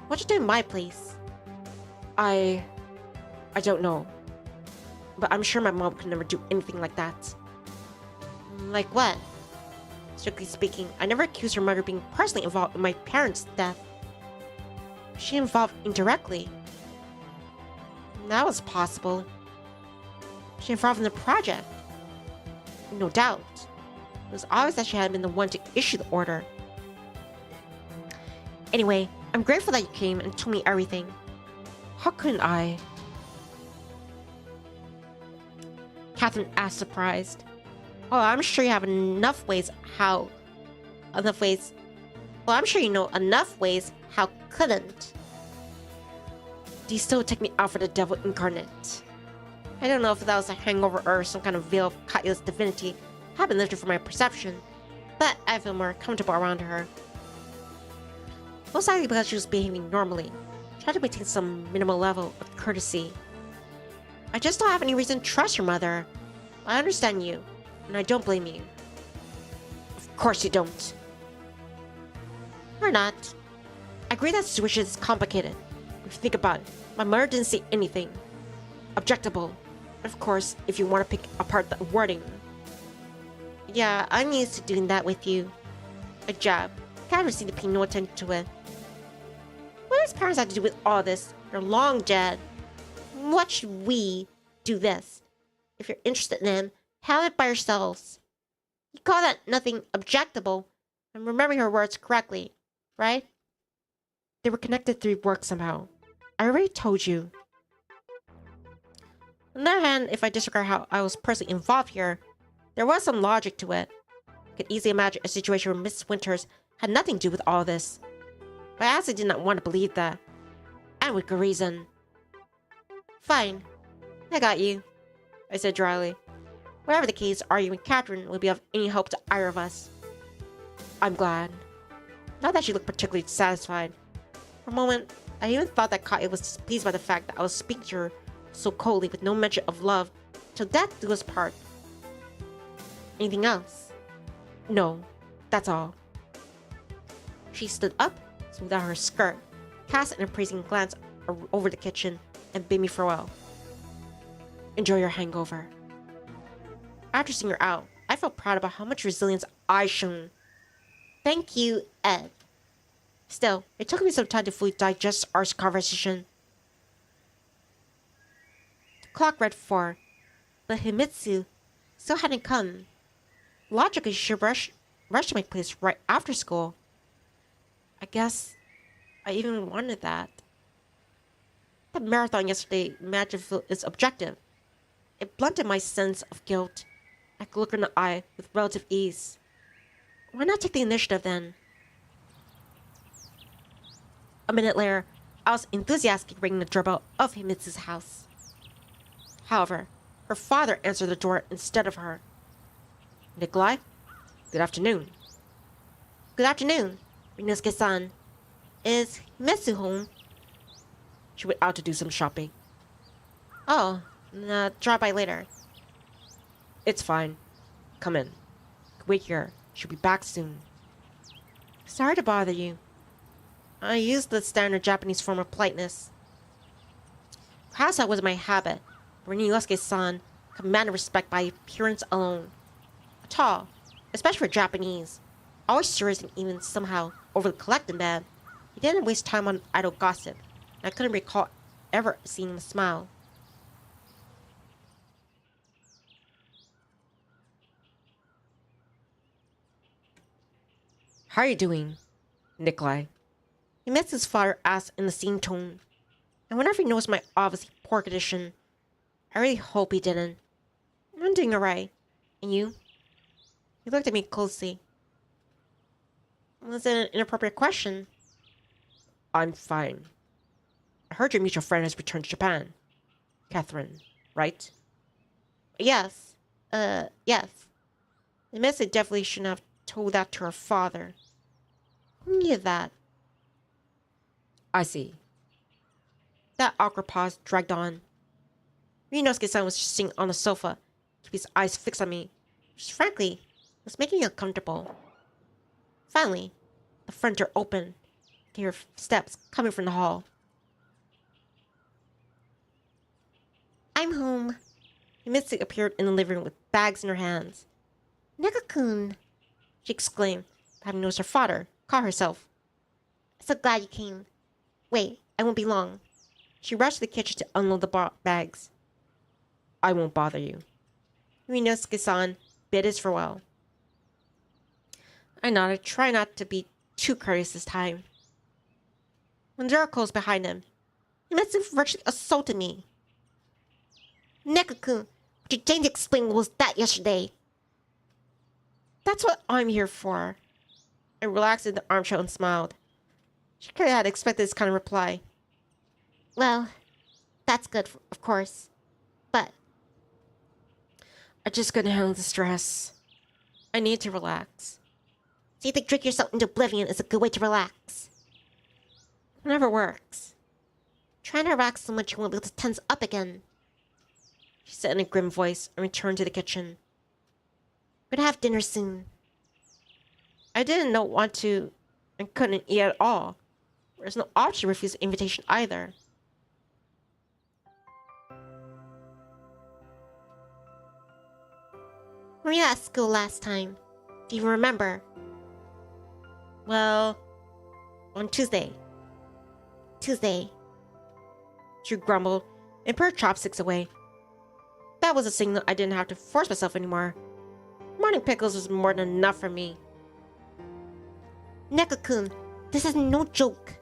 What you do in my place? I don't know. But I'm sure my mom could never do anything like that. Like what? Strictly speaking, I never accused her mother of being personally involved in my parents' death. She involved indirectly. That was possible. She involved in the project. No doubt. It was obvious that she had been the one to issue the order. Anyway, I'm grateful that you came and told me everything. How couldn't I? Catherine asked, surprised. Oh, I'm sure you have enough ways how... Well, I'm sure you know enough ways how couldn't. Do you still take me out for the devil incarnate? I don't know if that was a hangover or some kind of veil of Katya's divinity had been lifted from my perception, but I feel more comfortable around her. Most likely because she was behaving normally, trying to maintain some minimal level of courtesy. I just don't have any reason to trust your mother. I understand you, and I don't blame you. Of course you don't. Or not. I agree that the situation is complicated. If you think about it, my mother didn't say anything objectable. Of course, if you want to pick apart the wording. Yeah, I'm used to doing that with you. A job. Catherine seemed to pay no attention to it. What does parents have to do with all this? They're long dead. What should we do this? If you're interested in them, handle it by yourselves. You call that nothing objectable? I'm remembering her words correctly, right? They were connected through work somehow. I already told you. On the other hand, if I disregard how I was personally involved here, there was some logic to it. I could easily imagine a situation where Miss Winters had nothing to do with all this. But I actually did not want to believe that. And with good reason. Fine. I got you, I said dryly. Whatever the case, arguing with Catherine would be of any help to either of us. I'm glad. Not that she looked particularly satisfied. For a moment, I even thought that Katya was displeased by the fact that I was speaking to her so coldly with no mention of love till death do us part. Anything else? No, that's all. She stood up, smoothed out her skirt, cast an appraising glance over the kitchen, and bade me farewell. Enjoy your hangover. After seeing her out, I felt proud about how much resilience I shown. Thank you, Ed. Still, it took me some time to fully digest our conversation. The clock read 4, but Himitsu still hadn't come. Logically, she should rush to my place right after school. I guess I even wanted that. That marathon yesterday managed to fulfill its objective. It blunted my sense of guilt. I could look her in the eye with relative ease. Why not take the initiative then? A minute later, I was enthusiastically ringing the doorbell of Himitsu's house. However, her father answered the door instead of her. Nikolai, good afternoon. Good afternoon, Ryunosuke-san. Is Himitsu home? She went out to do some shopping. Oh, drop by later. It's fine. Come in. Wait here. She'll be back soon. Sorry to bother you. I used the standard Japanese form of politeness. Perhaps that was my habit. Ryunosuke-san, commanded respect by appearance alone. Tall, especially for Japanese. Always serious and even somehow overly collected man. He didn't waste time on idle gossip, and I couldn't recall ever seeing him smile. How are you doing, Nikolai? Himitsu's father asked in the same tone. I wonder if he knows my obviously poor condition. I really hope he didn't. I'm doing alright. And you? He looked at me closely. Was it an inappropriate question? I'm fine. I heard your mutual friend has returned to Japan. Catherine, right? Yes. Yes. Himitsu definitely shouldn't have told that to her father. Who knew that? I see. That awkward pause dragged on. Ryunosuke-san was just sitting on the sofa, keeping his eyes fixed on me, which frankly was making me uncomfortable. Finally, the front door opened. I could hear steps coming from the hall. I'm home. Himitsu appeared in the living room with bags in her hands. Neko-kun, she exclaimed, having noticed her father call herself. So glad you came. Wait, I won't be long. She rushed to the kitchen to unload the bags. I won't bother you. Ryunosuke-san bid his farewell. I nodded, trying not to be too courteous this time. When the door closed behind him, Himitsu virtually assaulted me. Neko-kun, would you deign to explain what was that yesterday? That's what I'm here for. I relaxed in the armchair and smiled. She could have expected this kind of reply. Well, that's good, of course. But I just couldn't handle the stress. I need to relax. So you think drink yourself into oblivion is a good way to relax? It never works. Trying to relax so much you won't be able to tense up again. She said in a grim voice and returned to the kitchen. We're gonna have dinner soon. I didn't want to and couldn't eat at all. There's no option to refuse the invitation either. Were you at school last time? Do you remember? Well, on Tuesday. Tuesday. She grumbled and put her chopsticks away. That was a signal I didn't have to force myself anymore. Morning pickles was more than enough for me. Neko-kun, this is no joke.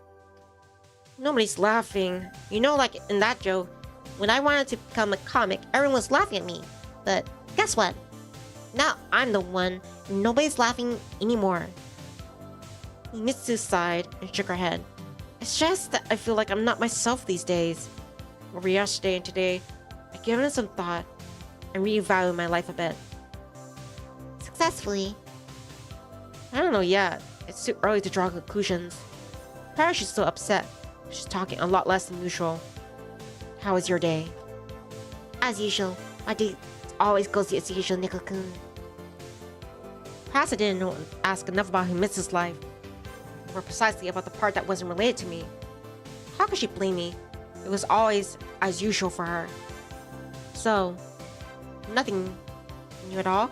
Nobody's laughing. You know, like in that joke, when I wanted to become a comic, everyone was laughing at me. But guess what? Now I'm the one, and nobody's laughing anymore. Himitsu sighed and shook her head. It's just that I feel like I'm not myself these days. Over yesterday and today, I've given it some thought and reevaluated my life a bit. Successfully? I don't know yet. It's too early to draw conclusions. Apparently she's still upset. She's talking a lot less than usual. How was your day? As usual. My day always goes as usual, Neko-kun. Perhaps I didn't ask enough about Himitsu's life. More precisely about the part that wasn't related to me. How could she blame me? It was always as usual for her. So, nothing new at all?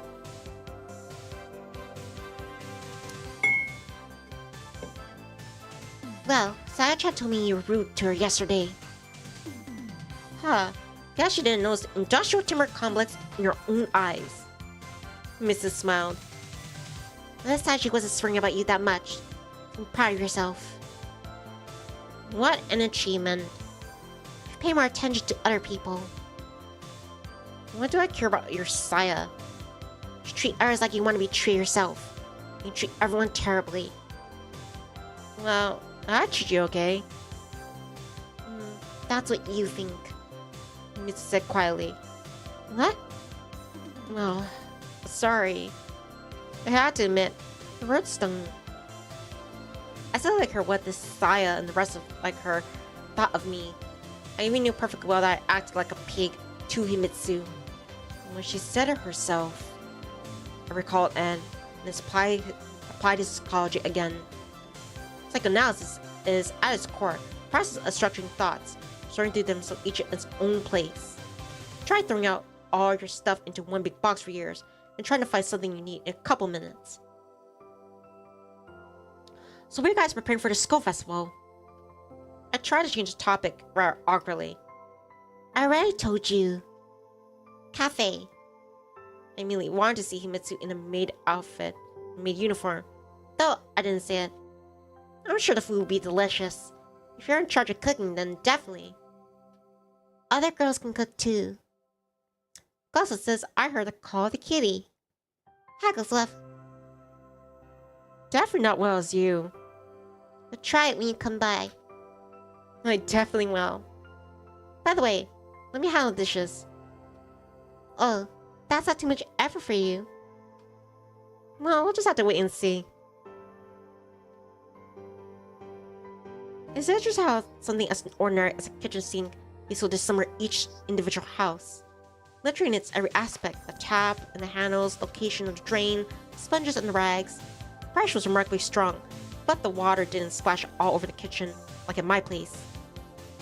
Well, Sayaka told me you were rude to her yesterday. Huh. Guess you didn't notice the industrial timber complex in your own eyes. Mrs. smiled. This time she wasn't swearing about you that much. Be proud of yourself. What an achievement. You pay more attention to other people. What do I care about your Saya? You treat others like you want to be treated yourself. You treat everyone terribly. Well, I treat you okay. That's what you think. Mitsu said quietly. What? Well, sorry. I had to admit, the word stung. I still like her what this Saya and the rest of her thought of me. I even knew perfectly well that I acted like a pig to Himitsu. And when she said it herself, I recalled and applied his psychology again. Psychoanalysis is, at its core, process of structuring thoughts, sorting through them so each in its own place. Try throwing out all your stuff into one big box for years and trying to find something you need in a couple minutes. So what are you guys preparing for the school festival? I tried to change the topic rather awkwardly. I already told you. Cafe. I immediately wanted to see Himitsu in a maid outfit, maid uniform, though I didn't say it. I'm sure the food will be delicious. If you're in charge of cooking, then definitely. Other girls can cook too. Gossip says I heard the call of the kitty. Haggles left. Definitely not well as you. But try it when you come by. I definitely will. By the way, let me handle the dishes. Oh, that's not too much effort for you. Well, we'll just have to wait and see. It's interesting how something as ordinary as a kitchen sink is so dissimilar each individual house. Literally in its every aspect, the tap and the handles, location of the drain, sponges and the rags. The pressure was remarkably strong, but the water didn't splash all over the kitchen like in my place.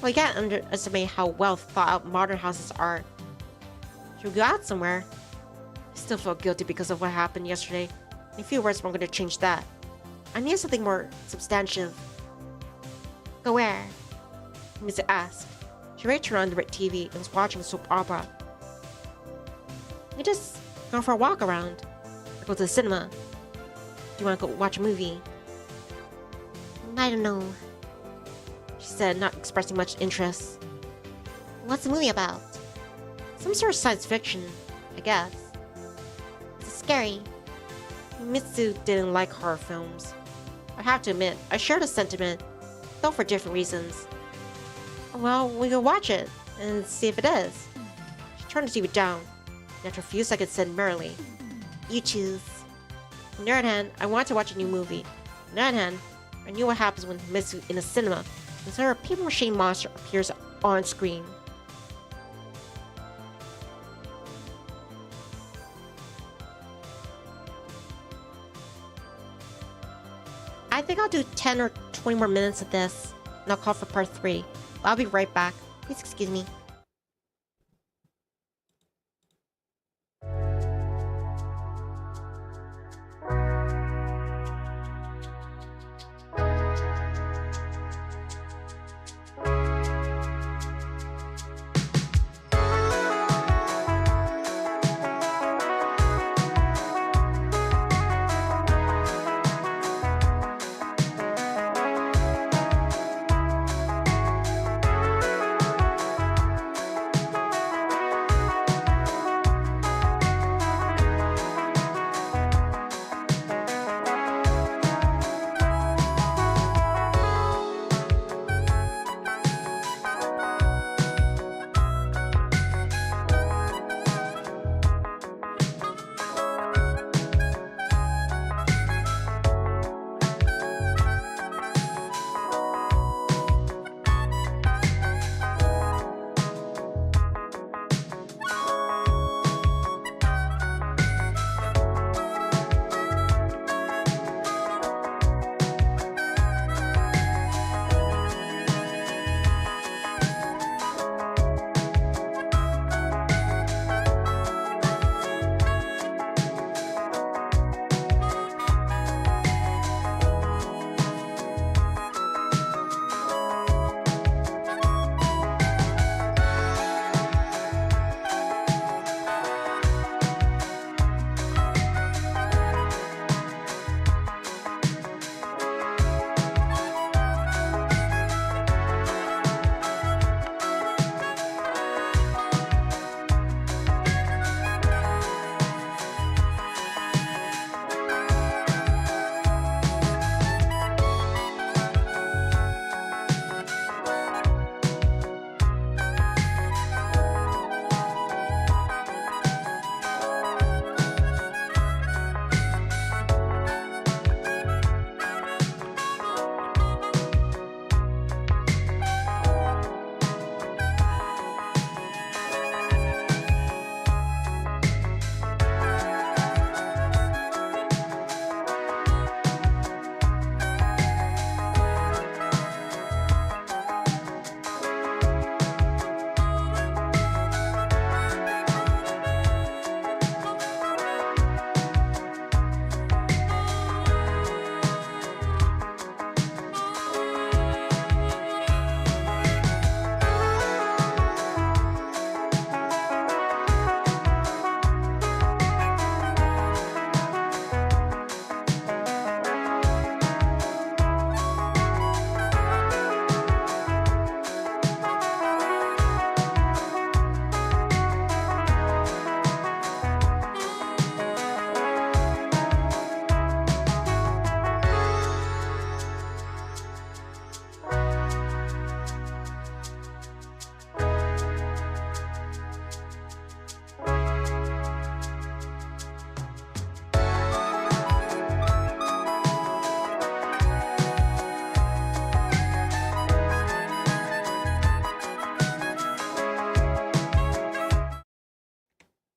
Well, you can't underestimate how well thought out modern houses are. Should we go out somewhere? I still feel guilty because of what happened yesterday. In a few words, I'm going to change that. I need something more substantive. Go where? Michi asked. She already turned on the red TV and was watching a soap opera. We just go for a walk around. Or go to the cinema. Do you want to go watch a movie? I don't know. She said, not expressing much interest. What's the movie about? Some sort of science fiction, I guess. It's scary. Himitsu didn't like horror films. I have to admit, I share the sentiment, though for different reasons. Well, we go watch it, and see if it is. She turned the TV down, and after a few seconds said merrily, You choose. On the other hand, I wanted to watch a new movie. On the other hand, I knew what happens when Himitsu in a cinema, and so her paper mache monster appears on screen. I think I'll do 10 or 20 more minutes of this, and I'll call for part 3. I'll be right back. Please excuse me.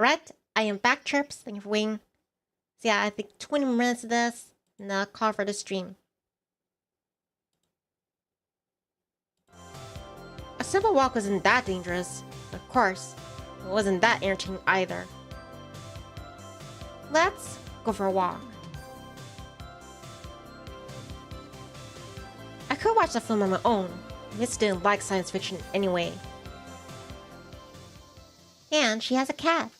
Alright, I am back, Chirps. Thank you for waiting. So yeah, I think 20 minutes of this, and I'll call for the stream. A simple walk wasn't that dangerous. Of course, it wasn't that entertaining either. Let's go for a walk. I could watch the film on my own. Miss didn't like science fiction anyway. And she has a cat.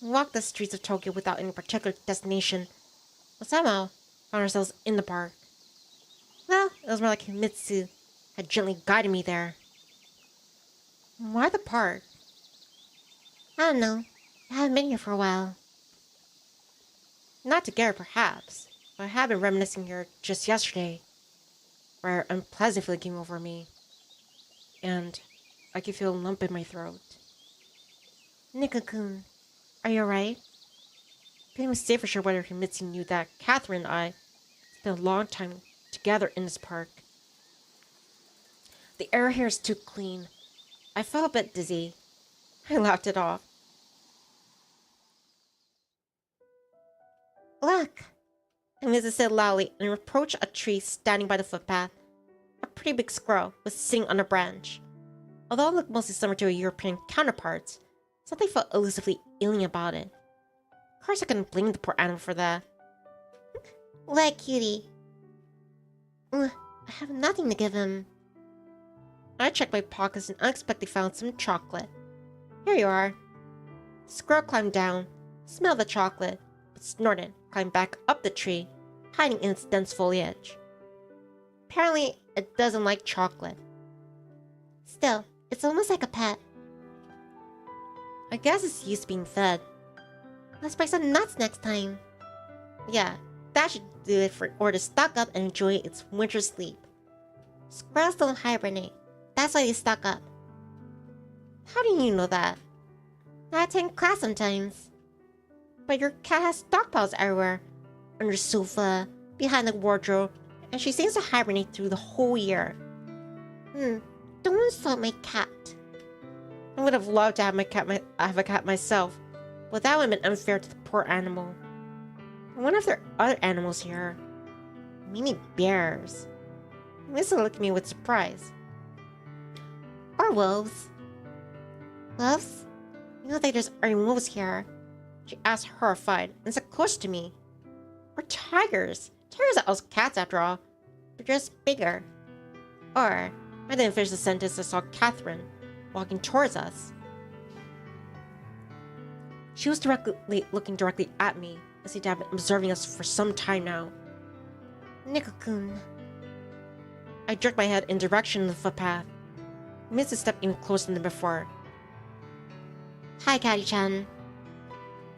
We walked the streets of Tokyo without any particular destination, but somehow found ourselves in the park. Well, it was more like Himitsu had gently guided me there. Why the park? I don't know. I haven't been here for a while. Not together, perhaps, but I have been reminiscing here just yesterday, where an unpleasant feeling came over me, and I could feel a lump in my throat. Nico-kun, are you alright? Couldn't even say for sure whether Himitsu knew that Catherine and I spent a long time together in this park. The air here is too clean. I felt a bit dizzy. I laughed it off. Look! Himitsu said loudly and approached a tree standing by the footpath. A pretty big squirrel was sitting on a branch. Although it looked mostly similar to a European counterpart, something felt elusively alien about it. Of course I couldn't blame the poor animal for that. What, cutie? I have nothing to give him. I checked my pockets and unexpectedly found some chocolate. Here you are. The squirrel climbed down, smelled the chocolate, but snorted, climbed back up the tree, hiding in its dense foliage. Apparently, it doesn't like chocolate. Still, it's almost like a pet. I guess it's used to being fed. Let's buy some nuts next time. Yeah, that should do it for or to stock up and enjoy its winter sleep. Squirrels don't hibernate. That's why they stock up. How do you know that? I attend class sometimes. But your cat has stockpiles everywhere. Under the sofa, behind the wardrobe, and she seems to hibernate through the whole year. Don't insult my cat. I would have loved to have have a cat myself, but that would have been unfair to the poor animal. I wonder if there are other animals here. Maybe bears. Misa looked at me with surprise. Or wolves. Wolves? You know that there's any wolves here? She asked, horrified, and sat close to me. Or tigers. Tigers are also cats after all. They're just bigger. Or, I didn't finish the sentence. I saw Catherine walking towards us. She was looking directly at me, as if to have been observing us for some time now. Nico-kun. I jerked my head in direction of the footpath. I missed a step even closer than before. Hi, Catty-chan.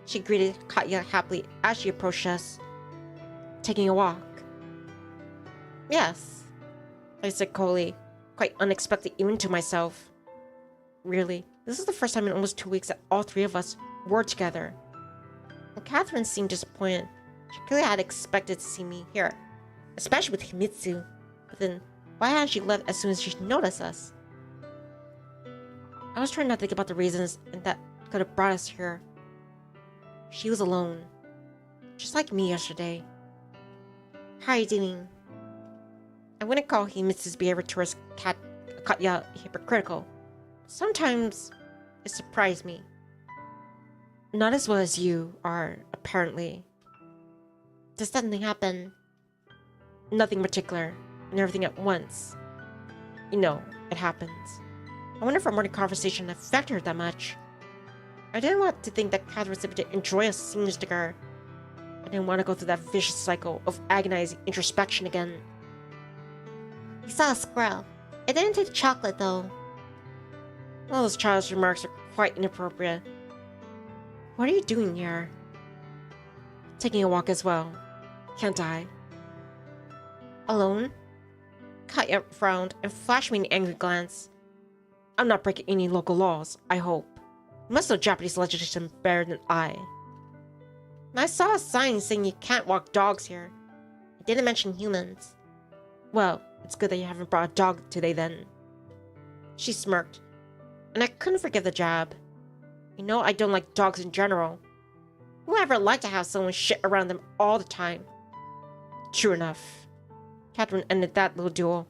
She greeted Katya happily as she approached us. Taking a walk. Yes, I said coldly, quite unexpected even to myself. Really, this is the first time in almost 2 weeks that all three of us were together. And Catherine seemed disappointed. She clearly had expected to see me here, especially with Himitsu. But then, why hadn't she left as soon as she noticed us? I was trying not to think about the reasons that could have brought us here. She was alone, just like me yesterday. How are you doing? I wouldn't call Himitsu's behavior towards Katya hypocritical. Sometimes it surprised me. Not as well as you are, apparently. Does something happen? Nothing particular, and everything at once. You know, it happens. I wonder if our morning conversation affected her that much. I didn't want to think that Catherine was able to enjoy us seeing together. I didn't want to go through that vicious cycle of agonizing introspection again. You saw a squirrel. It didn't take chocolate, though. All those childish remarks are quite inappropriate. What are you doing here? Taking a walk as well. Can't I? Alone? Katya frowned and flashed me an angry glance. I'm not breaking any local laws, I hope. You must know Japanese legislation better than I. I saw a sign saying you can't walk dogs here. It didn't mention humans. Well, it's good that you haven't brought a dog today then. She smirked, and I couldn't forgive the jab. You know I don't like dogs in general. Who ever like to have someone shit around them all the time? True enough. Catherine ended that little duel.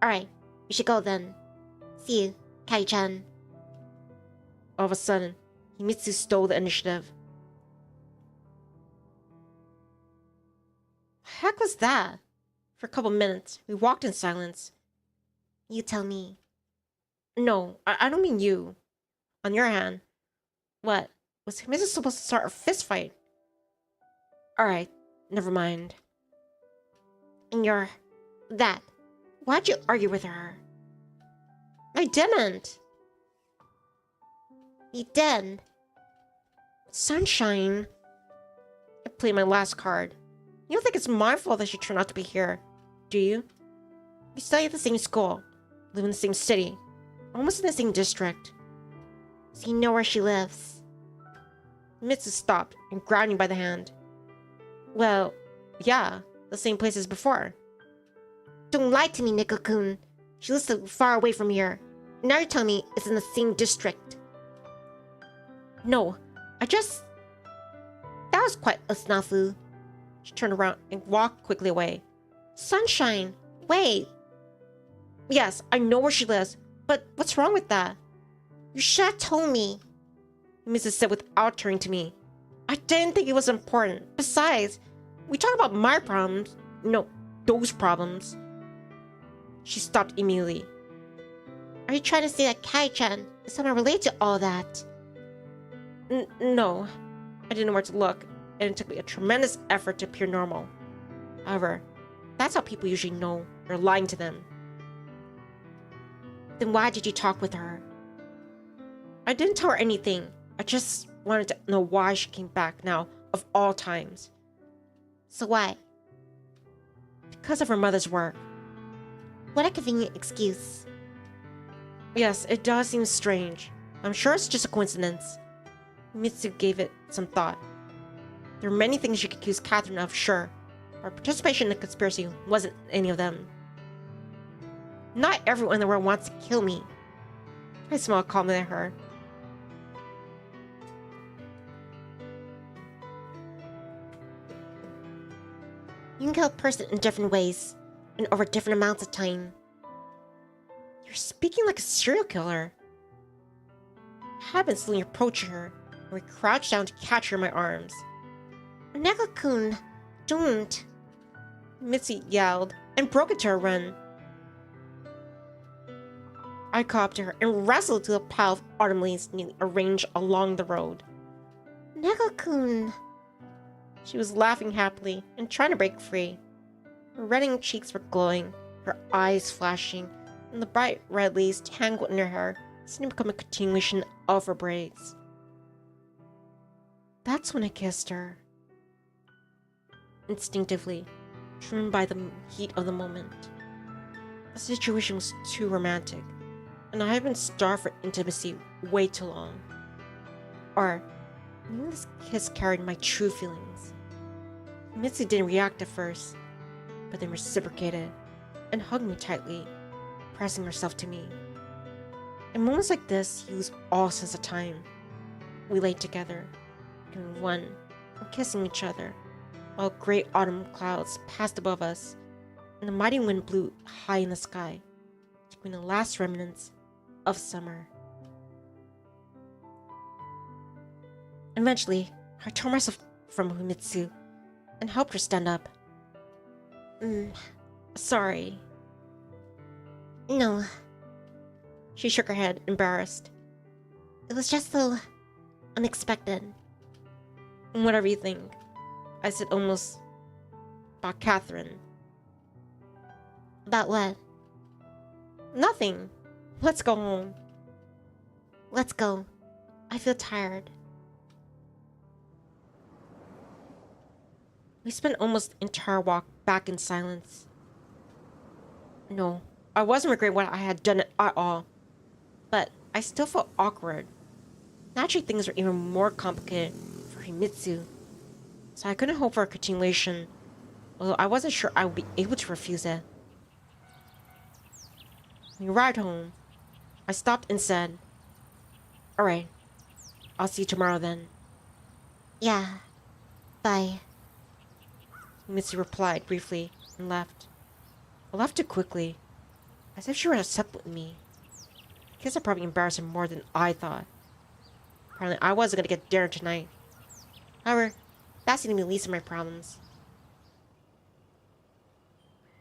Alright, we should go then. See you, Kai-chan. All of a sudden, Himitsu stole the initiative. Heck was that? For a couple minutes, we walked in silence. You tell me. No, I don't mean you. On your hand. What? Was Himitsu supposed to start a fist fight? Alright, never mind. And you're... that. Why'd you argue with her? I didn't. You did. Sunshine. I played my last card. You don't think it's my fault that she turned out to be here, do you? We study at the same school, live in the same city, almost in the same district. So you know where she lives. Mitsu stopped and grabbed me by the hand. Well, yeah, the same place as before. Don't lie to me, Nico-kun. She lives so far away from here. Now you're telling me it's in the same district. No, I just... That was quite a snafu. She turned around and walked quickly away. Sunshine, wait. Yes, I know where she lives, but what's wrong with that? You should have told me. Mrs. said without turning to me. I didn't think it was important. Besides, we talked about my problems. No, those problems. She stopped immediately. Are you trying to say that Kai-chan is somehow related to all that? No. I didn't know where to look, and it took me a tremendous effort to appear normal. However, that's how people usually know you're lying to them. Then why did you talk with her? I didn't tell her anything. I just wanted to know why she came back now, of all times. So why? Because of her mother's work. What a convenient excuse. Yes, it does seem strange. I'm sure it's just a coincidence. Mitsu gave it some thought. There are many things you could accuse Catherine of, sure. Her participation in the conspiracy wasn't any of them. Not everyone in the world wants to kill me. I smiled calmly at her. You can kill a person in different ways, and over different amounts of time. You're speaking like a serial killer. I had been slowly approaching her, and we crouched down to catch her in my arms. Neko-kun, don't. Mitzi yelled and broke into a run. I caught up to her and wrestled to a pile of autumn leaves neatly arranged along the road. Neko-kun. She was laughing happily and trying to break free. Her reddening cheeks were glowing, her eyes flashing, and the bright red leaves tangled in her hair seemed to become a continuation of her braids. That's when I kissed her. Instinctively, driven by the heat of the moment. The situation was too romantic, and I had been starved for intimacy way too long. Or, maybe this kiss carried my true feelings. Mitsu didn't react at first, but then reciprocated and hugged me tightly, pressing herself to me. In moments like this, you lose all sense of time. We lay together, in one, and kissing each other, while great autumn clouds passed above us, and the mighty wind blew high in the sky, between the last remnants of summer. Eventually, I tore myself from Himitsu and helped her stand up. Sorry. No. She shook her head, embarrassed. It was just so unexpected. Whatever you think, I said almost about Catherine. About what? Nothing. Let's go home. Let's go. I feel tired. We spent almost the entire walk back in silence. No, I wasn't regretting what I had done at all, but I still felt awkward. Naturally, things were even more complicated for Himitsu, so I couldn't hope for a continuation, although I wasn't sure I would be able to refuse it. When we arrived home, I stopped and said, "Alright, I'll see you tomorrow then. Yeah. Bye. Himitsu replied briefly and left. I left too quickly, as if she were upset with me. I guess I probably embarrassed her more than I thought. Apparently, I wasn't gonna get dinner tonight. However, that seemed to be the least of my problems.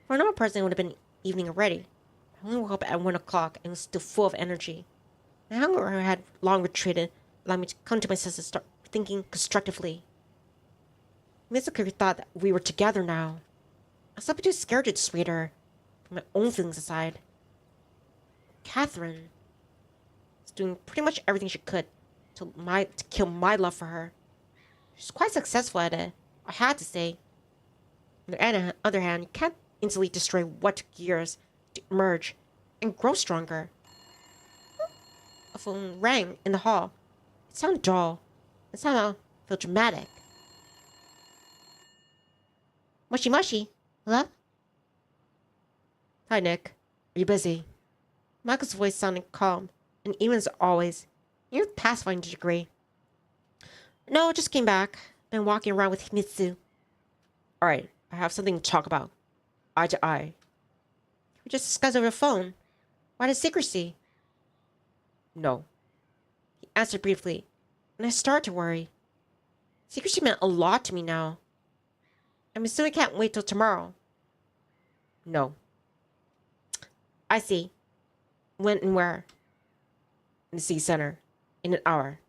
For a normal person, it would have been evening already. I only woke up at 1 o'clock and was still full of energy. My hunger had long retreated, allowing me to come to my senses and start thinking constructively. Miss clearly thought that we were together now. I was too scared to dissuade her, put my own feelings aside. Catherine was doing pretty much everything she could to kill my love for her. She's quite successful at it, I had to say. On the other hand, you can't instantly destroy what took years to emerge and grow stronger. A phone rang in the hall. It sounded dull, and somehow felt dramatic. Moshi moshi. Love? Hi, Nick. Are you busy? Michael's voice sounded calm, and even as always, even pacifying to a degree. No, just came back. Been walking around with Himitsu. Alright, I have something to talk about. Eye to eye. We just discussed over the phone. Why the secrecy? No. He answered briefly, and I started to worry. Secrecy meant a lot to me now. I'm assuming I can't wait till tomorrow. No. I see. When and where? In the city center. In an hour.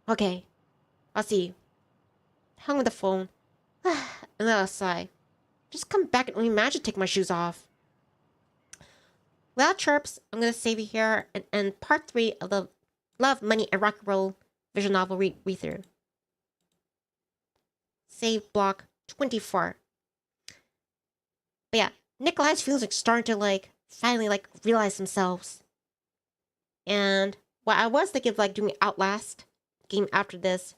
Okay. I'll see you. I hung with the phone. And then I'll sigh. Just come back and only imagine taking my shoes off. Well, chirps, I'm going to save you here and end part 3 of the Love, Money, and Rock and Roll visual novel read-through. Save block 24. But yeah, Nikolai's feelings are starting to finally realize themselves. And what I was thinking of doing Outlast game after this,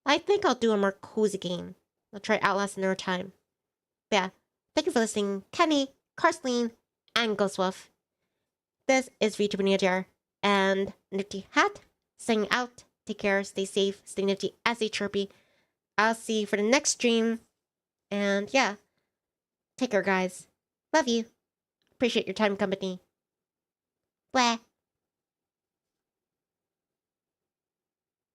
I think I'll do a more cozy game. I'll try Outlast another time. But yeah, thank you for listening, Kenny, Carsleen, and Ghostwolf. This is Vtuber Nivni Adair and Nifty Hat signing out. Take care, stay safe, stay nifty, and stay chirpy. I'll see you for the next stream. And yeah, take care, guys. Love you. Appreciate your time and company. Blah.